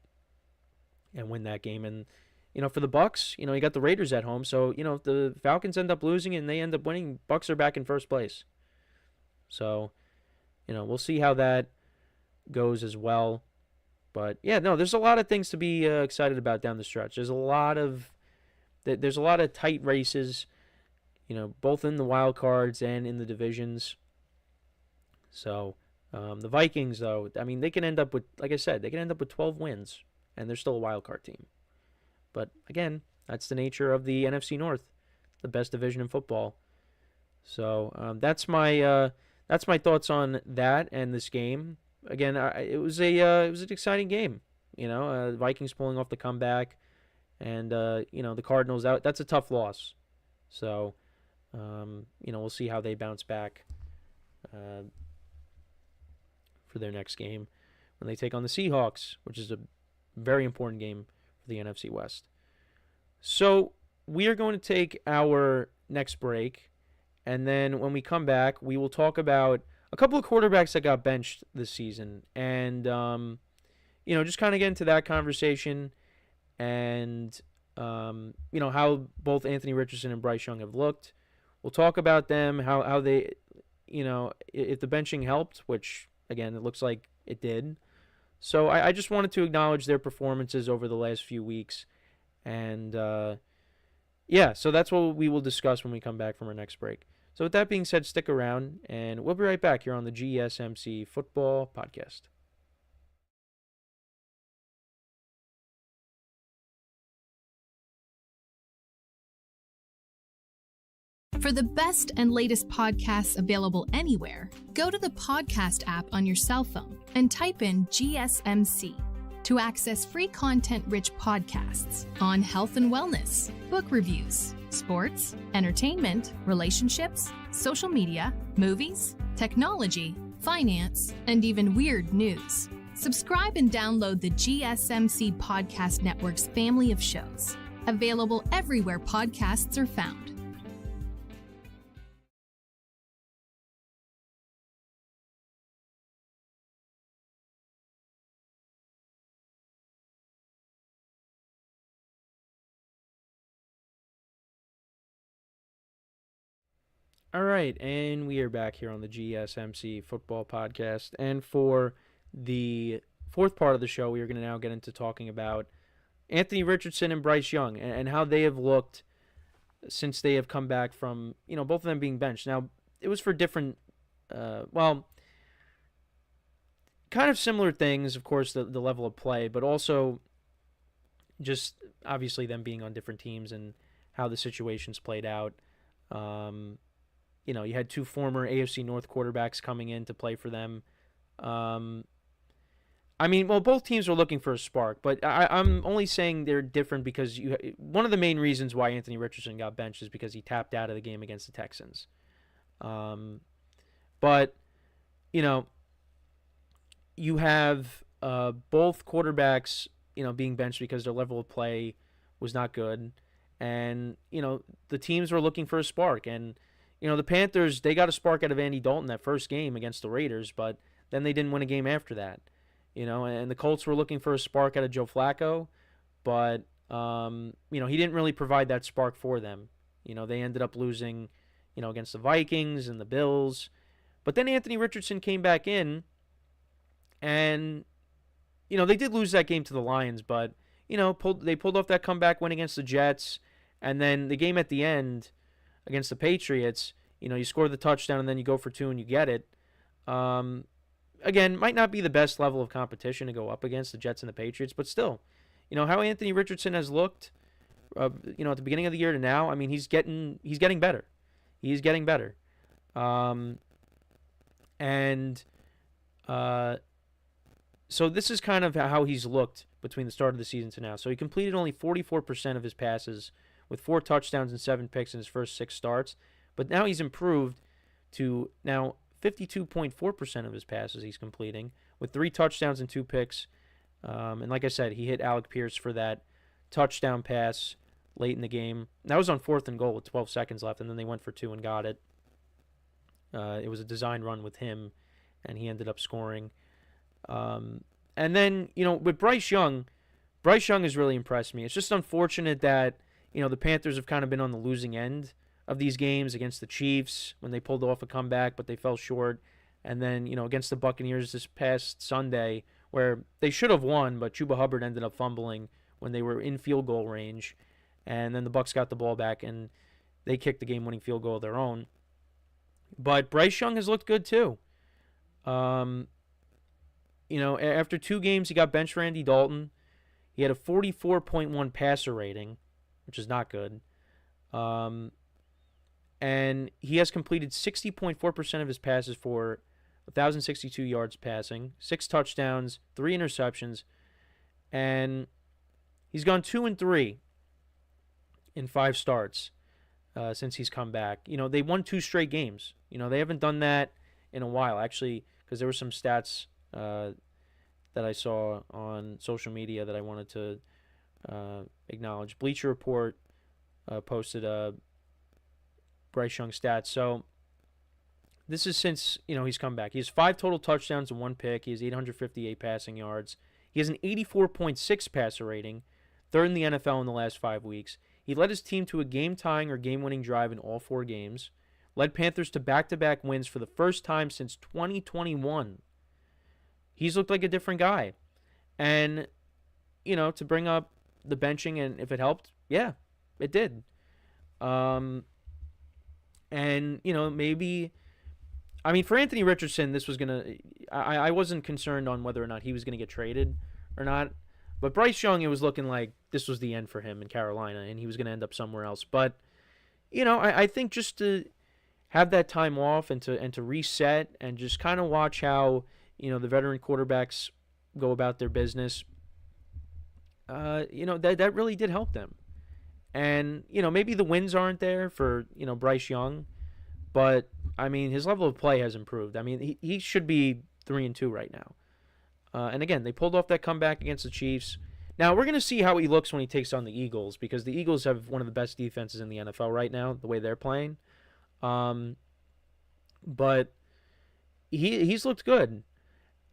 and win that game. And, for the Bucs, you got the Raiders at home. So, if the Falcons end up losing and they end up winning, Bucs are back in first place. So, we'll see how that goes as well. But, yeah, no, there's a lot of things to be excited about down the stretch. There's a lot of tight races, both in the wild cards and in the divisions. So, the Vikings, though, I mean, they can end up with, like I said, 12 wins, and they're still a wild card team. But, again, that's the nature of the NFC North, the best division in football. So, that's my thoughts on that and this game. Again, it was an exciting game. Vikings pulling off the comeback, and the Cardinals out. That's a tough loss. So, we'll see how they bounce back for their next game when they take on the Seahawks, which is a very important game for the NFC West. So we are going to take our next break, and then when we come back, we will talk about a couple of quarterbacks that got benched this season, and just kind of get into that conversation, and how both Anthony Richardson and Bryce Young have looked. We'll talk about them, how they, if the benching helped, which again, it looks like it did. So I just wanted to acknowledge their performances over the last few weeks. And, so that's what we will discuss when we come back from our next break. So with that being said, stick around, and we'll be right back here on the GSMC Football Podcast. For the best and latest podcasts available anywhere, go to the podcast app on your cell phone and type in GSMC to access free content-rich podcasts on health and wellness, book reviews, sports, entertainment, relationships, social media, movies, technology, finance, and even weird news. Subscribe and download the GSMC Podcast Network's family of shows, available everywhere podcasts are found. All right, and we are back here on the GSMC Football Podcast. And for the fourth part of the show, we are going to now get into talking about Anthony Richardson and Bryce Young and how they have looked since they have come back from, both of them being benched. Now, it was for different, kind of similar things, of course, the level of play, but also just obviously them being on different teams and how the situations played out. You had two former AFC North quarterbacks coming in to play for them. Both teams were looking for a spark, but I'm only saying they're different because one of the main reasons why Anthony Richardson got benched is because he tapped out of the game against the Texans. But you have both quarterbacks, being benched because their level of play was not good. And, the teams were looking for a spark. And, the Panthers, they got a spark out of Andy Dalton that first game against the Raiders, but then they didn't win a game after that. And the Colts were looking for a spark out of Joe Flacco, but, he didn't really provide that spark for them. They ended up losing, against the Vikings and the Bills. But then Anthony Richardson came back in, and, they did lose that game to the Lions, but, they pulled off that comeback win against the Jets. And then the game at the end against the Patriots, you score the touchdown and then you go for two and you get it. Again, might not be the best level of competition to go up against the Jets and the Patriots, but still, how Anthony Richardson has looked, at the beginning of the year to now, he's getting better. He's getting better. So this is kind of how he's looked between the start of the season to now. So he completed only 44% of his passes with 4 touchdowns and 7 picks in his first 6 starts. But now he's improved to now 52.4% of his passes he's completing with 3 touchdowns and 2 picks. And like I said, he hit Alec Pierce for that touchdown pass late in the game. That was on 4th and goal with 12 seconds left, and then they went for 2 and got it. It was a design run with him, and he ended up scoring. And then, with Bryce Young has really impressed me. It's just unfortunate that, the Panthers have kind of been on the losing end of these games against the Chiefs when they pulled off a comeback, but they fell short. And then, against the Buccaneers this past Sunday, where they should have won, but Chuba Hubbard ended up fumbling when they were in field goal range. And then the Bucs got the ball back, and they kicked the game-winning field goal of their own. But Bryce Young has looked good, too. After 2 games, he got benched for Andy Dalton. He had a 44.1 passer rating, which is not good. And he has completed 60.4% of his passes for 1,062 yards passing, 6 touchdowns, 3 interceptions, and he's gone 2-3 in 5 starts since he's come back. They won 2 straight games. They haven't done that in a while, actually, because there were some stats that I saw on social media that I wanted to acknowledge. Bleacher Report posted Bryce Young stats. So this is since he's come back. He has 5 total touchdowns and 1 pick. He has 858 passing yards. He has an 84.6 passer rating, 3rd in the NFL in the last 5 weeks. He led his team to a game-tying or game-winning drive in all 4 games. Led Panthers to back-to-back wins for the first time since 2021. He's looked like a different guy. And, to bring up the benching and if it helped, yeah, it did. And, maybe, for Anthony Richardson, this was going to, I wasn't concerned on whether or not he was going to get traded or not. But Bryce Young, it was looking like this was the end for him in Carolina, and he was going to end up somewhere else. But, I think just to have that time off and to reset and just kind of watch how, the veteran quarterbacks go about their business, that really did help them. And, maybe the wins aren't there for, Bryce Young, but, his level of play has improved. He should be 3-2 right now. And again, they pulled off that comeback against the Chiefs. Now, we're going to see how he looks when he takes on the Eagles, because the Eagles have one of the best defenses in the NFL right now, the way they're playing. But he's looked good.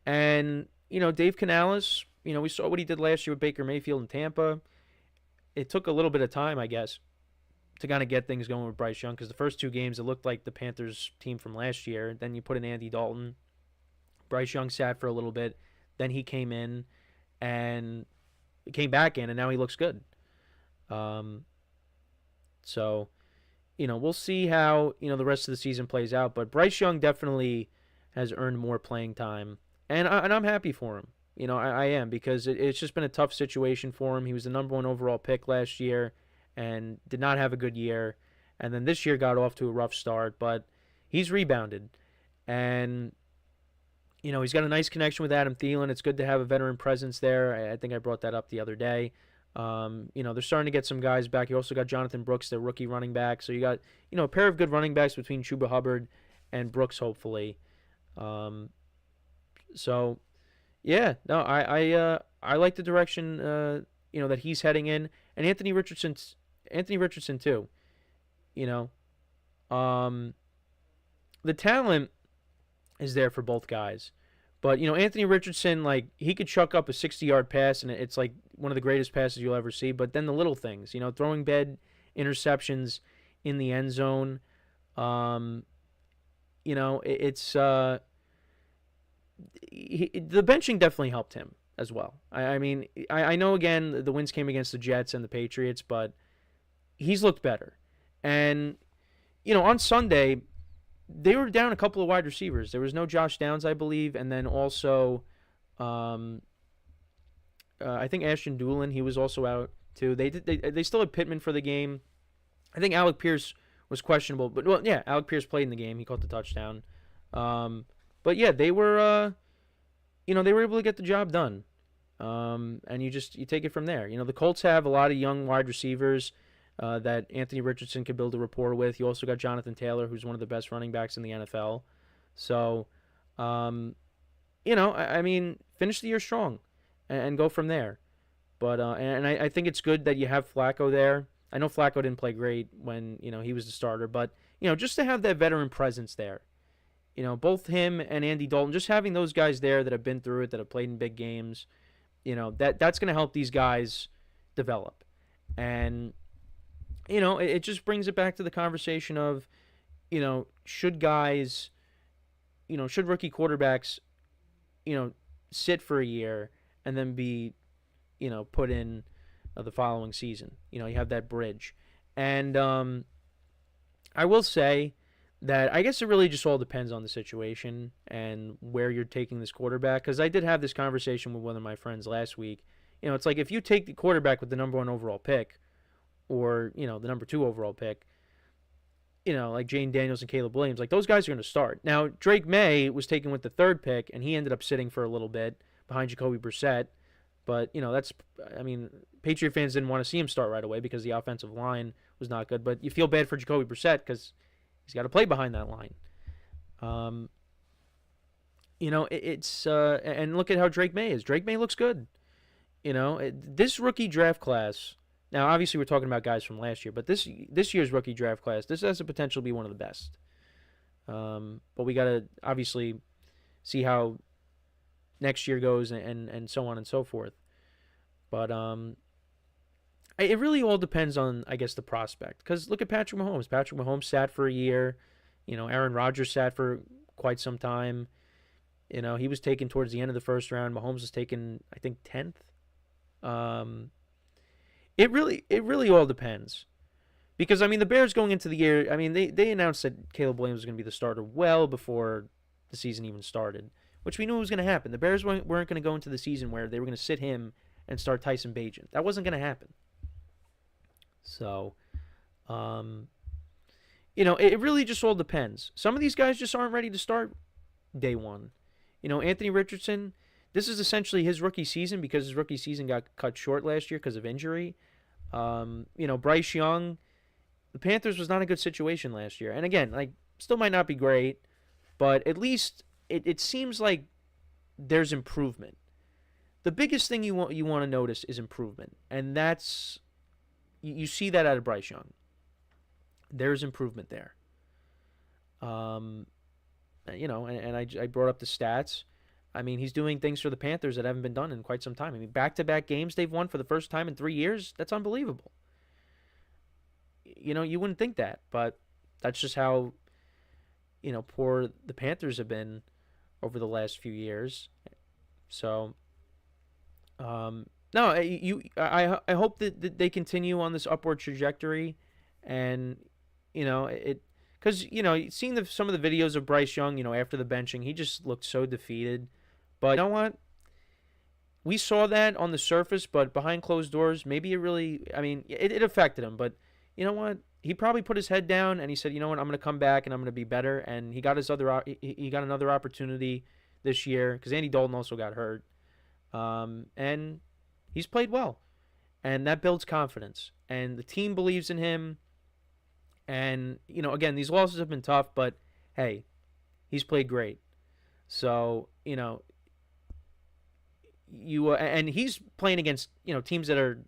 And, Dave Canales, we saw what he did last year with Baker Mayfield in Tampa. It took a little bit of time, I guess, to kind of get things going with Bryce Young, because the first 2 games, it looked like the Panthers team from last year. Then you put in Andy Dalton. Bryce Young sat for a little bit. Then he came in and came back in, and now he looks good. So, we'll see how, the rest of the season plays out. But Bryce Young definitely has earned more playing time, and I'm happy for him. I am, because it's just been a tough situation for him. He was the number 1 overall pick last year and did not have a good year. And then this year got off to a rough start, but he's rebounded. And, he's got a nice connection with Adam Thielen. It's good to have a veteran presence there. I think I brought that up the other day. They're starting to get some guys back. You also got Jonathan Brooks, their rookie running back. So you got, a pair of good running backs between Chuba Hubbard and Brooks, hopefully. So, yeah, no, I like the direction, that he's heading in. And Anthony Richardson too. The talent is there for both guys. But, Anthony Richardson, he could chuck up a 60-yard pass, and it's like one of the greatest passes you'll ever see. But then the little things, throwing bad interceptions in the end zone, it's the benching definitely helped him as well. I know, again, the wins came against the Jets and the Patriots, but he's looked better. And, on Sunday, they were down a couple of wide receivers. There was no Josh Downs, I believe, and then also I think Ashton Doolin, he was also out too. They still had Pittman for the game. I think Alec Pierce was questionable, but Alec Pierce played in the game. He caught the touchdown. But yeah, they were they were able to get the job done. And you take it from there. You know, the Colts have a lot of young wide receivers that Anthony Richardson could build a rapport with. You also got Jonathan Taylor, who's one of the best running backs in the NFL. So, you know, I mean, finish the year strong and go from there. But and I think it's good that you have Flacco there. I know Flacco didn't play great when, you know, he was the starter, but, you know, just to have that veteran presence there. You know, both him and Andy Dalton, just having those guys there that have been through it, that have played in big games, you know, that's going to help these guys develop. And, you know, it just brings it back to the conversation of, you know, should rookie quarterbacks, you know, sit for a year and then be, you know, put in the following season. You know, you have that bridge. And I will say that I guess it really just all depends on the situation and where you're taking this quarterback. Because I did have this conversation with one of my friends last week. You know, it's like if you take the quarterback with the number 1 overall pick or, you know, the number 2 overall pick, you know, like Jane Daniels and Caleb Williams, like those guys are going to start. Now, Drake May was taken with the 3rd pick, and he ended up sitting for a little bit behind Jacoby Brissett. But, you know, I mean, Patriot fans didn't want to see him start right away because the offensive line was not good. But you feel bad for Jacoby Brissett because he's got to play behind that line. You know, and look at how Drake May is. Drake May looks good. You know, this rookie draft class, now obviously we're talking about guys from last year, but this year's rookie draft class, this has the potential to be one of the best. But we got to obviously see how next year goes and so on and so forth. But it really all depends on, I guess, the prospect. Because look at Patrick Mahomes. Patrick Mahomes sat for a year. You know, Aaron Rodgers sat for quite some time. You know, he was taken towards the end of the first round. Mahomes was taken, I think, 10th. It really all depends. Because, I mean, the Bears going into the year, I mean, they announced that Caleb Williams was going to be the starter well before the season even started, which we knew was going to happen. The Bears weren't going to go into the season where they were going to sit him and start Tyson Bagent. That wasn't going to happen. So, you know, it really just all depends. Some of these guys just aren't ready to start day one. You know, Anthony Richardson, this is essentially his rookie season because his rookie season got cut short last year because of injury. You know, Bryce Young, the Panthers was not a good situation last year. And again, like, still might not be great, but at least it seems like there's improvement. The biggest thing you want to notice is improvement, and that's you see that out of Bryce Young. There's improvement there. You know, and I brought up the stats. I mean, he's doing things for the Panthers that haven't been done in quite some time. I mean, back-to-back games they've won for the first time in 3 years. That's unbelievable. You know, you wouldn't think that, but that's just how, you know, poor the Panthers have been over the last few years. So, no, I hope that they continue on this upward trajectory, and you know because you know seeing some of the videos of Bryce Young, you know, after the benching, he just looked so defeated. But you know what? We saw that on the surface, but behind closed doors, maybe it really, I mean, it affected him. But you know what? He probably put his head down and he said, you know what, I'm going to come back and I'm going to be better. And he got he got another opportunity this year because Andy Dalton also got hurt. And he's played well. And that builds confidence. And the team believes in him. And, you know, again, these losses have been tough, but hey, he's played great. So, you know, and he's playing against, you know, teams that are,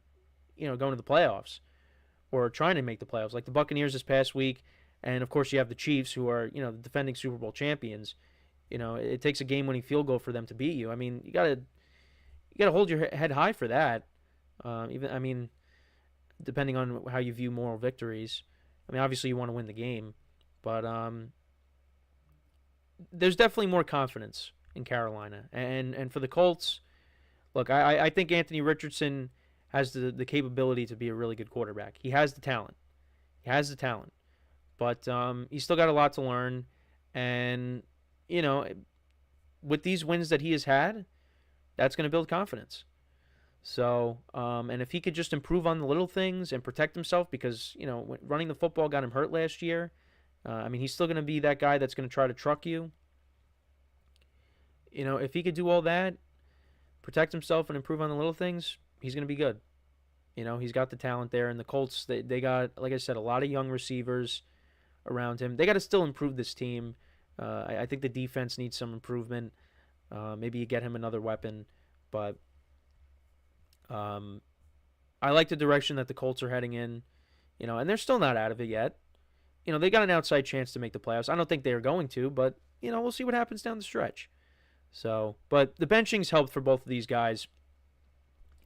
you know, going to the playoffs or trying to make the playoffs, like the Buccaneers this past week. And of course you have the Chiefs, who are, you know, the defending Super Bowl champions. You know, it takes a game-winning field goal for them to beat you. I mean, you gotta hold your head high for that. I mean, depending on how you view moral victories. I mean, obviously you want to win the game, but there's definitely more confidence in Carolina. And for the Colts, look, I think Anthony Richardson has the capability to be a really good quarterback. He has the talent. But he's still got a lot to learn. And, you know, with these wins that he has had, that's going to build confidence. So, and if he could just improve on the little things and protect himself, because, you know, running the football got him hurt last year. I mean, he's still going to be that guy that's going to try to truck you. You know, if he could do all that, protect himself and improve on the little things, he's going to be good. He's got the talent there. And the Colts, they got, like I said, a lot of young receivers around him. They got to still improve this team. I think the defense needs some improvement. Maybe you get him another weapon. But I like the direction that the Colts are heading in. And they're still not out of it yet. They got an outside chance to make the playoffs. I don't think they are going to, but, we'll see what happens down the stretch. So, but the benching's helped for both of these guys,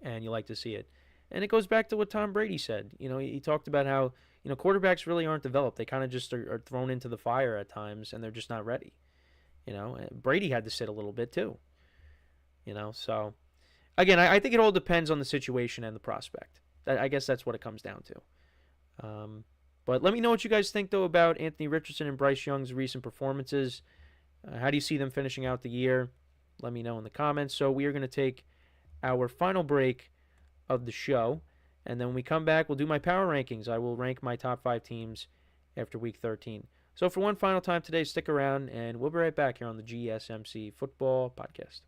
and you like to see it. And it goes back to what Tom Brady said. He talked about how, quarterbacks really aren't developed. They kind of just are thrown into the fire at times, and they're just not ready. Brady had to sit a little bit too. So, again, I think it all depends on the situation and the prospect. I guess that's what it comes down to. But let me know what you guys think, though, about Anthony Richardson and Bryce Young's recent performances. How do you see them finishing out the year? Let me know in the comments. So we are going to take our final break of the show, and then when we come back, we'll do my power rankings. I will rank my top 5 teams after Week 13. So for one final time today, stick around, and we'll be right back here on the GSMC Football Podcast.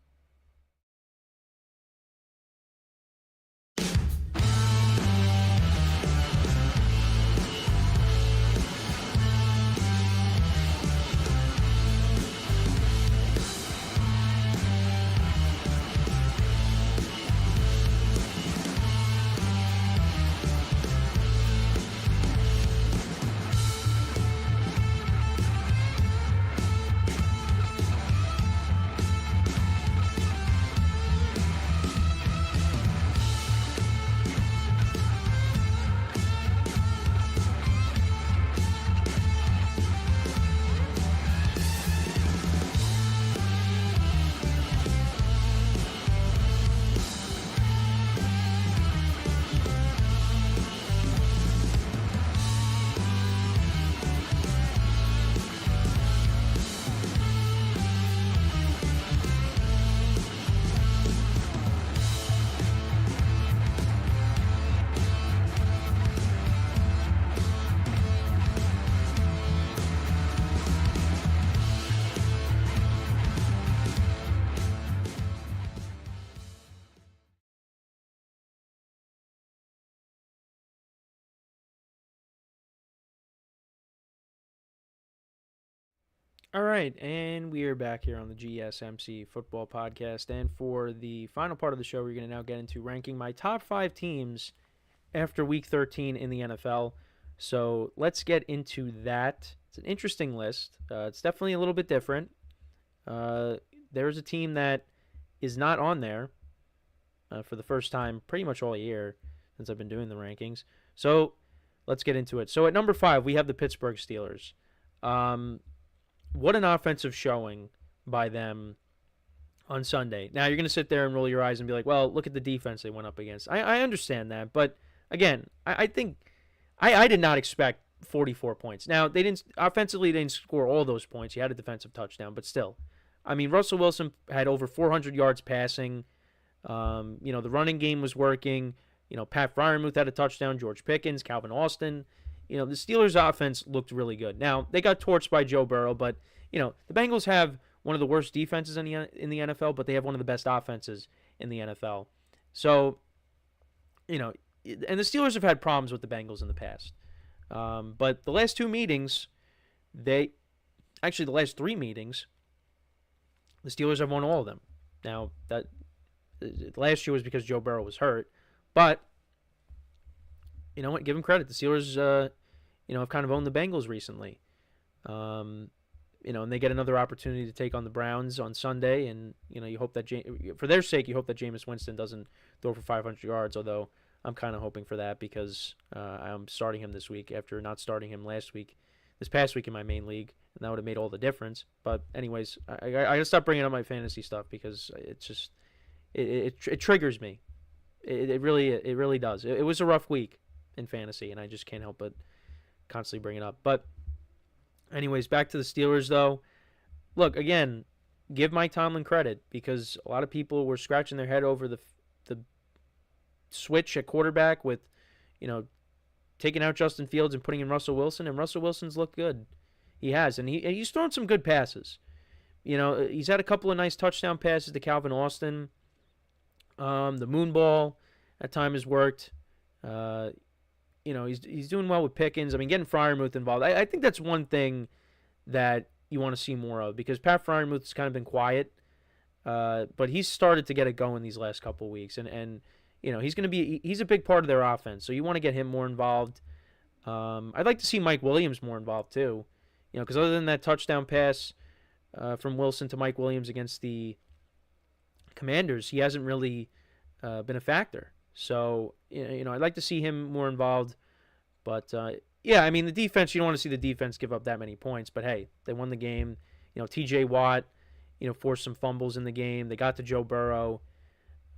All right, and we are back here on the GSMC Football Podcast. And for the final part of the show, we're going to now get into ranking my top 5 teams after Week 13 in the NFL. So let's get into that. It's an interesting list. It's definitely a little bit different. There's a team that is not on there for the first time pretty much all year since I've been doing the rankings. So let's get into it. So at number 5, we have the Pittsburgh Steelers. What an offensive showing by them on Sunday. Now, you're going to sit there and roll your eyes and be like, well, look at the defense they went up against. I understand that, but again, I think I did not expect 44 points. Now, they didn't score all those points. He had a defensive touchdown, but still. I mean, Russell Wilson had over 400 yards passing. The running game was working. Pat Freiermuth had a touchdown, George Pickens, Calvin Austin. The Steelers' offense looked really good. Now, they got torched by Joe Burrow, but, the Bengals have one of the worst defenses in the NFL, but they have one of the best offenses in the NFL. So, and the Steelers have had problems with the Bengals in the past. But the last 2 meetings, the last 3 meetings, the Steelers have won all of them. Now, that last year was because Joe Burrow was hurt, but you know what? Give them credit. The Steelers, have kind of owned the Bengals recently. And they get another opportunity to take on the Browns on Sunday. And, you hope that, for their sake, you hope that Jameis Winston doesn't throw for 500 yards, although I'm kind of hoping for that because I'm starting him this week after not starting him this past week in my main league, and that would have made all the difference. But anyways, I got to stop bringing up my fantasy stuff because it's just, it triggers me. It really does. It was a rough week in fantasy, and I just can't help but constantly bring it up. But anyways, back to the Steelers, though. Look, again, give Mike Tomlin credit because a lot of people were scratching their head over the switch at quarterback with, taking out Justin Fields and putting in Russell Wilson, and Russell Wilson's looked good. He has, and he's thrown some good passes. He's had a couple of nice touchdown passes to Calvin Austin. The moon ball at time has worked. He's doing well with Pickens. I mean, getting Freiermuth involved. I think that's one thing that you want to see more of, because Pat Freiermuth has kind of been quiet, but he's started to get it going these last couple of weeks, and he's a big part of their offense. So you want to get him more involved. I'd like to see Mike Williams more involved too, because other than that touchdown pass from Wilson to Mike Williams against the Commanders, he hasn't really been a factor. So, I'd like to see him more involved. But, I mean, the defense, you don't want to see the defense give up that many points. But, hey, they won the game. T.J. Watt, forced some fumbles in the game. They got to Joe Burrow.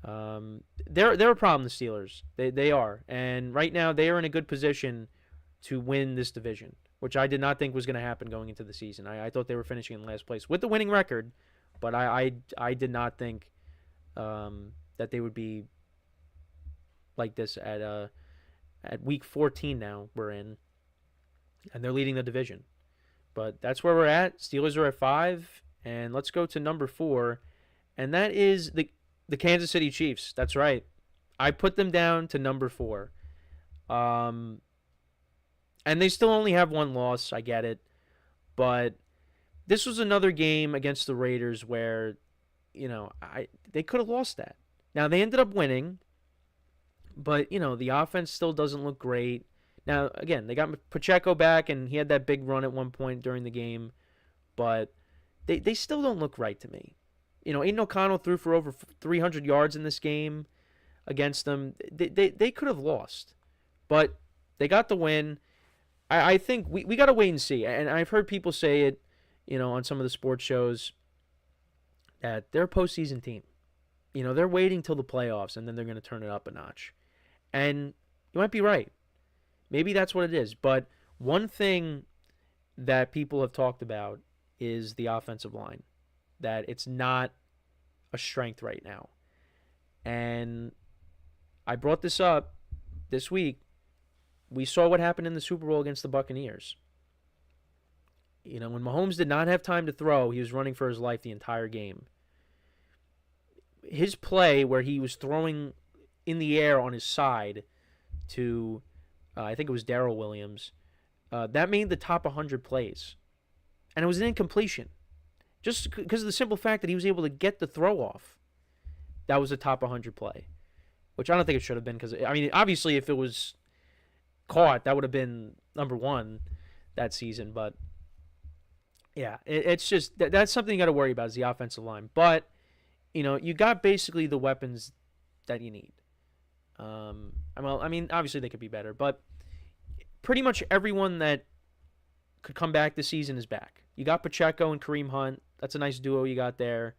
They're a problem, the Steelers. They are. And right now, they are in a good position to win this division, which I did not think was going to happen going into the season. I thought they were finishing in last place with the winning record, but I did not think that they would be like this at week 14 now we're in, and they're leading the division. But that's where we're at. Steelers are at 5, and let's go to number 4, and that is the Kansas City Chiefs. That's right. I put them down to number 4. And they still only have one loss. I get it. But this was another game against the Raiders where, they could have lost that. Now, they ended up winning, but, the offense still doesn't look great. Now, again, they got Pacheco back, and he had that big run at one point during the game, but they still don't look right to me. Aiden O'Connell threw for over 300 yards in this game against them. They could have lost, but they got the win. I think we got to wait and see. And I've heard people say it, on some of the sports shows, that they're a postseason team. They're waiting till the playoffs, and then they're going to turn it up a notch. And you might be right. Maybe that's what it is. But one thing that people have talked about is the offensive line, that it's not a strength right now. And I brought this up this week. We saw what happened in the Super Bowl against the Buccaneers. When Mahomes did not have time to throw, he was running for his life the entire game. His play where he was throwing in the air on his side to, I think it was Darrell Williams, that made the top 100 plays. And it was an incompletion. Just because of the simple fact that he was able to get the throw off. That was a top 100 play. Which I don't think it should have been, because, obviously if it was caught, that would have been number 1 that season. But, yeah, it's just, that's something you got to worry about, is the offensive line. But, you got basically the weapons that you need. Obviously they could be better, but pretty much everyone that could come back this season is back. You got Pacheco and Kareem Hunt. That's a nice duo you got there.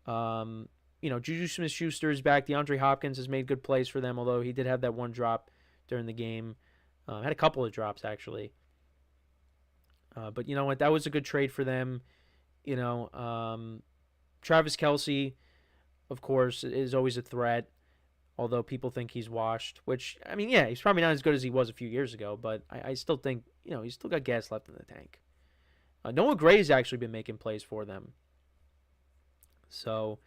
Juju Smith-Schuster is back. DeAndre Hopkins has made good plays for them, although he did have that one drop during the game. Had a couple of drops, actually. But you know what? That was a good trade for them. Travis Kelce, of course, is always a threat, although people think he's washed, which, he's probably not as good as he was a few years ago, but I still think, he's still got gas left in the tank. Noah Gray's actually been making plays for them. So,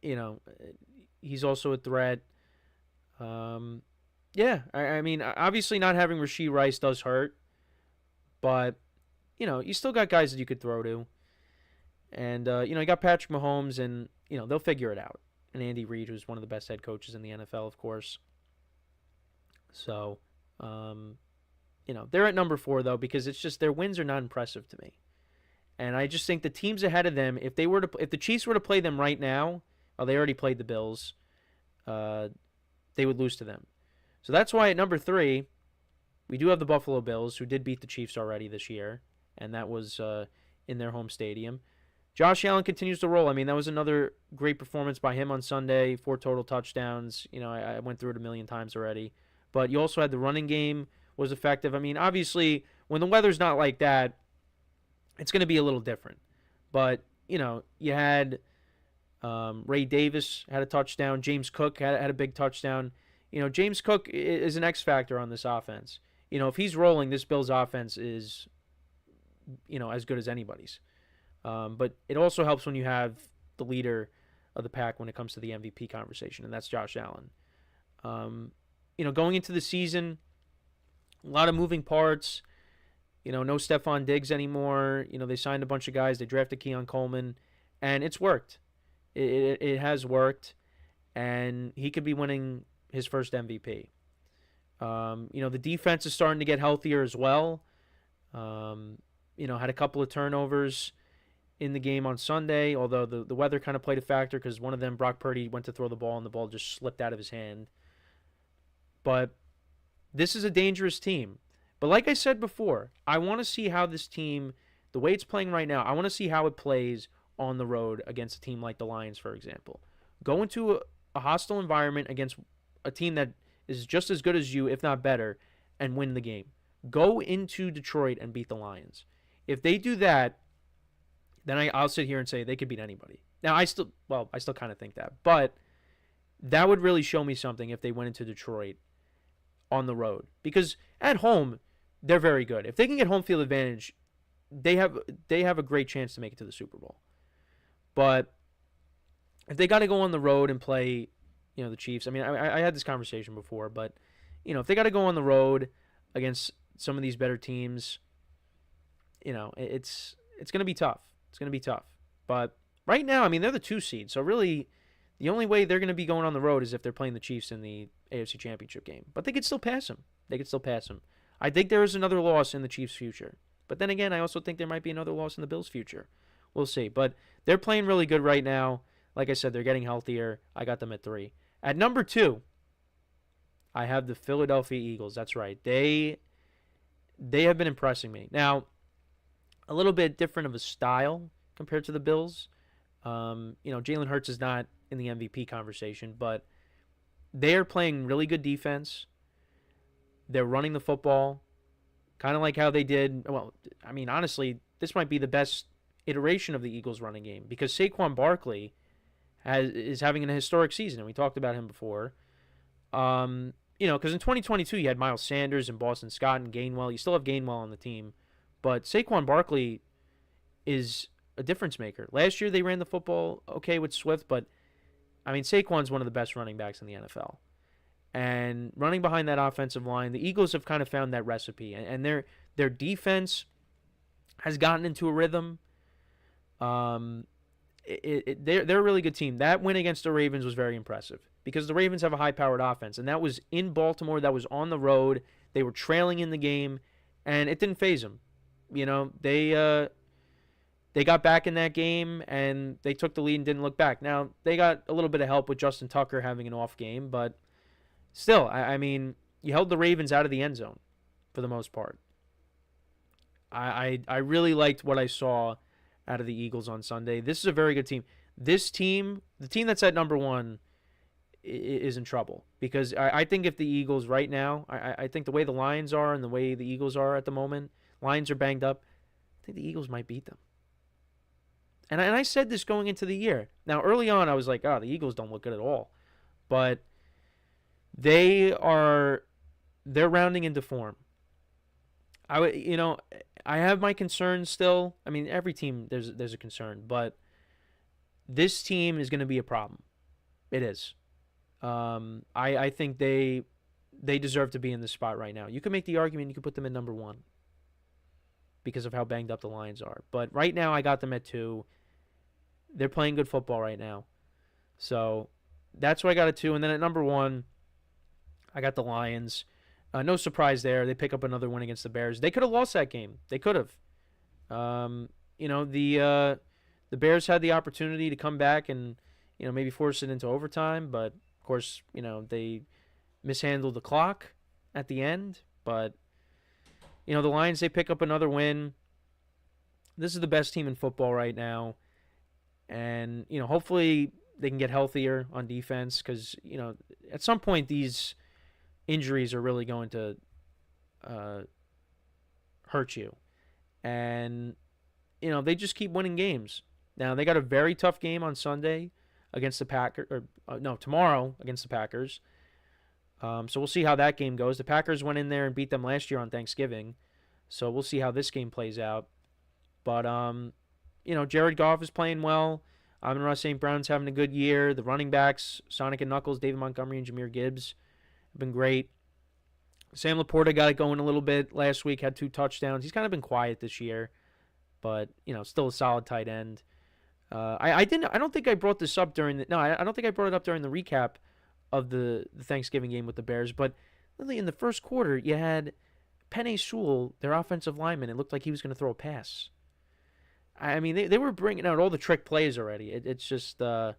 he's also a threat. Obviously not having Rashee Rice does hurt, but, you still got guys that you could throw to. And, you got Patrick Mahomes, and, they'll figure it out. And Andy Reid, who's one of the best head coaches in the NFL, of course. So, they're at number 4, though, because it's just their wins are not impressive to me. And I just think the teams ahead of them, if the Chiefs were to play them right now, well, they already played the Bills, they would lose to them. So that's why at number 3, we do have the Buffalo Bills, who did beat the Chiefs already this year, and that was in their home stadium. Josh Allen continues to roll. That was another great performance by him on Sunday, 4 total touchdowns. I went through it a million times already. But you also had the running game was effective. Obviously, when the weather's not like that, it's going to be a little different. But, you had Ray Davis had a touchdown. James Cook had a big touchdown. James Cook is an X factor on this offense. If he's rolling, this Bills offense is, as good as anybody's. But it also helps when you have the leader of the pack when it comes to the MVP conversation, and that's Josh Allen. Going into the season, a lot of moving parts. No Stephon Diggs anymore. They signed a bunch of guys. They drafted Keon Coleman, and it's worked. It has worked, and he could be winning his first MVP. The defense is starting to get healthier as well. Had a couple of turnovers in the game on Sunday, although the weather kind of played a factor because one of them, Brock Purdy, went to throw the ball and the ball just slipped out of his hand. But this is a dangerous team. But like I said before, I want to see how this team, the way it's playing right now, I want to see how it plays on the road against a team like the Lions, for example. Go into a hostile environment against a team that is just as good as you, if not better, and win the game. Go into Detroit and beat the Lions. If they do that, then I'll sit here and say they could beat anybody. Now, I still kind of think that. But that would really show me something if they went into Detroit on the road. Because at home, they're very good. If they can get home field advantage, they have a great chance to make it to the Super Bowl. But if they got to go on the road and play, the Chiefs, I had this conversation before, but, if they got to go on the road against some of these better teams, it's going to be tough. It's going to be tough. But right now, they're the 2 seed. So really, the only way they're going to be going on the road is if they're playing the Chiefs in the AFC Championship game. But they could still pass them. I think there is another loss in the Chiefs' future. But then again, I also think there might be another loss in the Bills' future. We'll see. But they're playing really good right now. Like I said, they're getting healthier. I got them at 3. At number 2, I have the Philadelphia Eagles. That's right. They have been impressing me. Now, a little bit different of a style compared to the Bills. Jalen Hurts is not in the MVP conversation, but they are playing really good defense. They're running the football, kind of like how they did. Well, honestly, this might be the best iteration of the Eagles running game because Saquon Barkley is having a historic season, and we talked about him before. Because in 2022 you had Miles Sanders and Boston Scott and Gainwell. You still have Gainwell on the team. But Saquon Barkley is a difference maker. Last year they ran the football okay with Swift, but Saquon's one of the best running backs in the NFL. And running behind that offensive line, the Eagles have kind of found that recipe. And their defense has gotten into a rhythm. They're a really good team. That win against the Ravens was very impressive because the Ravens have a high-powered offense. And that was in Baltimore. That was on the road. They were trailing in the game, and it didn't faze them. They got back in that game, and they took the lead and didn't look back. Now, they got a little bit of help with Justin Tucker having an off game, but still, you held the Ravens out of the end zone for the most part. I really liked what I saw out of the Eagles on Sunday. This is a very good team. This team, the team that's at number 1, is in trouble because I think if the Eagles right now, I think the way the Lions are and the way the Eagles are at the moment, Lions are banged up, I think the Eagles might beat them. And I said this going into the year. Now, early on, I was like, the Eagles don't look good at all. But they're rounding into form. I have my concerns still. Every team, there's a concern. But this team is going to be a problem. It is. I think they deserve to be in this spot right now. You can make the argument you could put them at number 1 because of how banged up the Lions are. But right now I got them at 2. They're playing good football right now. So that's why I got at 2. And then at number 1, I got the Lions. No surprise there. They pick up another win against the Bears. They could have lost that game. They could have. The Bears had the opportunity to come back and maybe force it into overtime. But, of course, they mishandled the clock at the end. But the Lions, they pick up another win. This is the best team in football right now. And, hopefully they can get healthier on defense because, at some point these injuries are really going to hurt you. And, they just keep winning games. Now, they got a very tough game on Sunday against the Packers. Tomorrow against the Packers. So we'll see how that game goes. The Packers went in there and beat them last year on Thanksgiving. So we'll see how this game plays out. But, Jared Goff is playing well. Amon-Ra St. Brown's having a good year. The running backs, Sonic and Knuckles, David Montgomery, and Jahmyr Gibbs have been great. Sam Laporta got it going a little bit last week, had 2 touchdowns. He's kind of been quiet this year, but, still a solid tight end. I don't think I brought this up during I don't think I brought it up during the recap of the Thanksgiving game with the Bears, but literally in the first quarter, you had Penei Sewell, their offensive lineman. It looked like he was going to throw a pass. I mean, they were bringing out all the trick plays already. It's just, I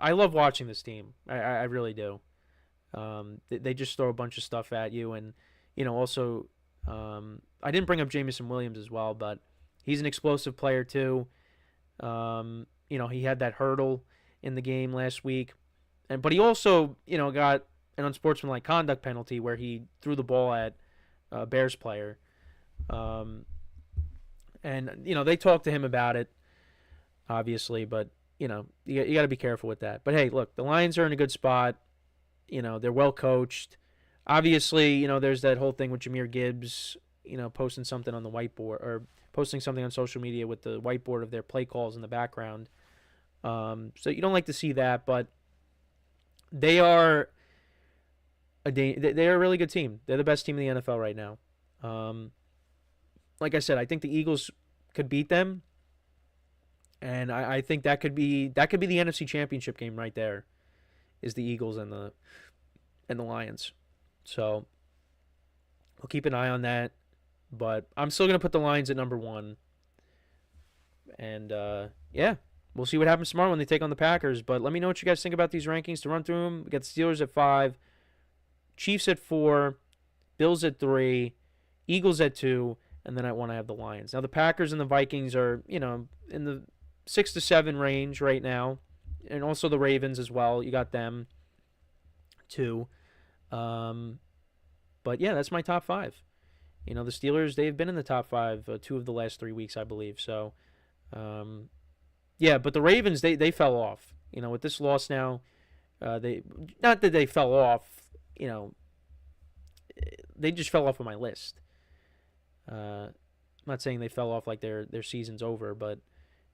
love watching this team. I really do. They just throw a bunch of stuff at you, and also, I didn't bring up Jameson Williams as well, but he's an explosive player too. He had that hurdle in the game last week, but he also got an unsportsmanlike conduct penalty where he threw the ball at a Bears player. They talked to him about it, obviously, but, you got to be careful with that. But, hey, look, the Lions are in a good spot. They're well coached. Obviously, there's that whole thing with Jahmyr Gibbs, posting something on the whiteboard or posting something on social media with the whiteboard of their play calls in the background. So you don't like to see that, but they are they're a really good team. They're the best team in the NFL right now. Like I said, I think the Eagles could beat them, and I think that could be the NFC Championship game right there, is the Eagles and the Lions. So we'll keep an eye on that, but I'm still gonna put the Lions at number 1. And we'll see what happens tomorrow when they take on the Packers. But let me know what you guys think about these rankings. To run through them, we got the Steelers at 5, Chiefs at 4, Bills at 3, Eagles at 2, and then at 1 I have the Lions. Now the Packers and the Vikings are, in the 6 to 7 range right now, and also the Ravens as well. You got them too. But yeah, that's my top 5. The Steelers, they've been in the top 5 2 of the last 3 weeks, I believe. So, but the Ravens, they fell off. With this loss now, not that they fell off. They just fell off of my list. I'm not saying they fell off like their season's over, but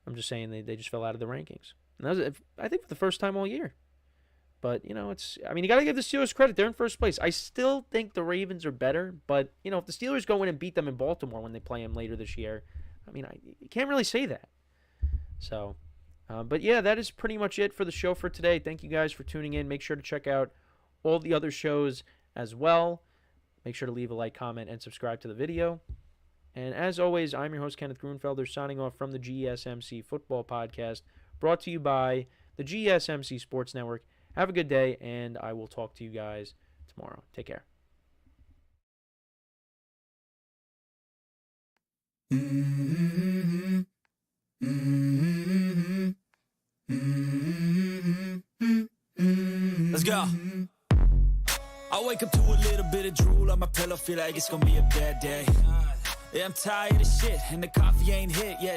I'm just saying they just fell out of the rankings. And that was, I think, for the first time all year. But, you got to give the Steelers credit. They're in first place. I still think the Ravens are better, but, if the Steelers go in and beat them in Baltimore when they play them later this year, you can't really say that. So, but yeah, that is pretty much it for the show for today. Thank you guys for tuning in. Make sure to check out all the other shows as well. Make sure to leave a like, comment, and subscribe to the video. And as always, I'm your host, Kenneth Grunfelder, signing off from the GSMC Football Podcast, brought to you by the GSMC Sports Network. Have a good day, and I will talk to you guys tomorrow. Take care. Let's go. I wake up to a little bit of drool on my pillow, feel like it's gonna be a bad day. Yeah, I'm tired of shit, and the coffee ain't hit yet.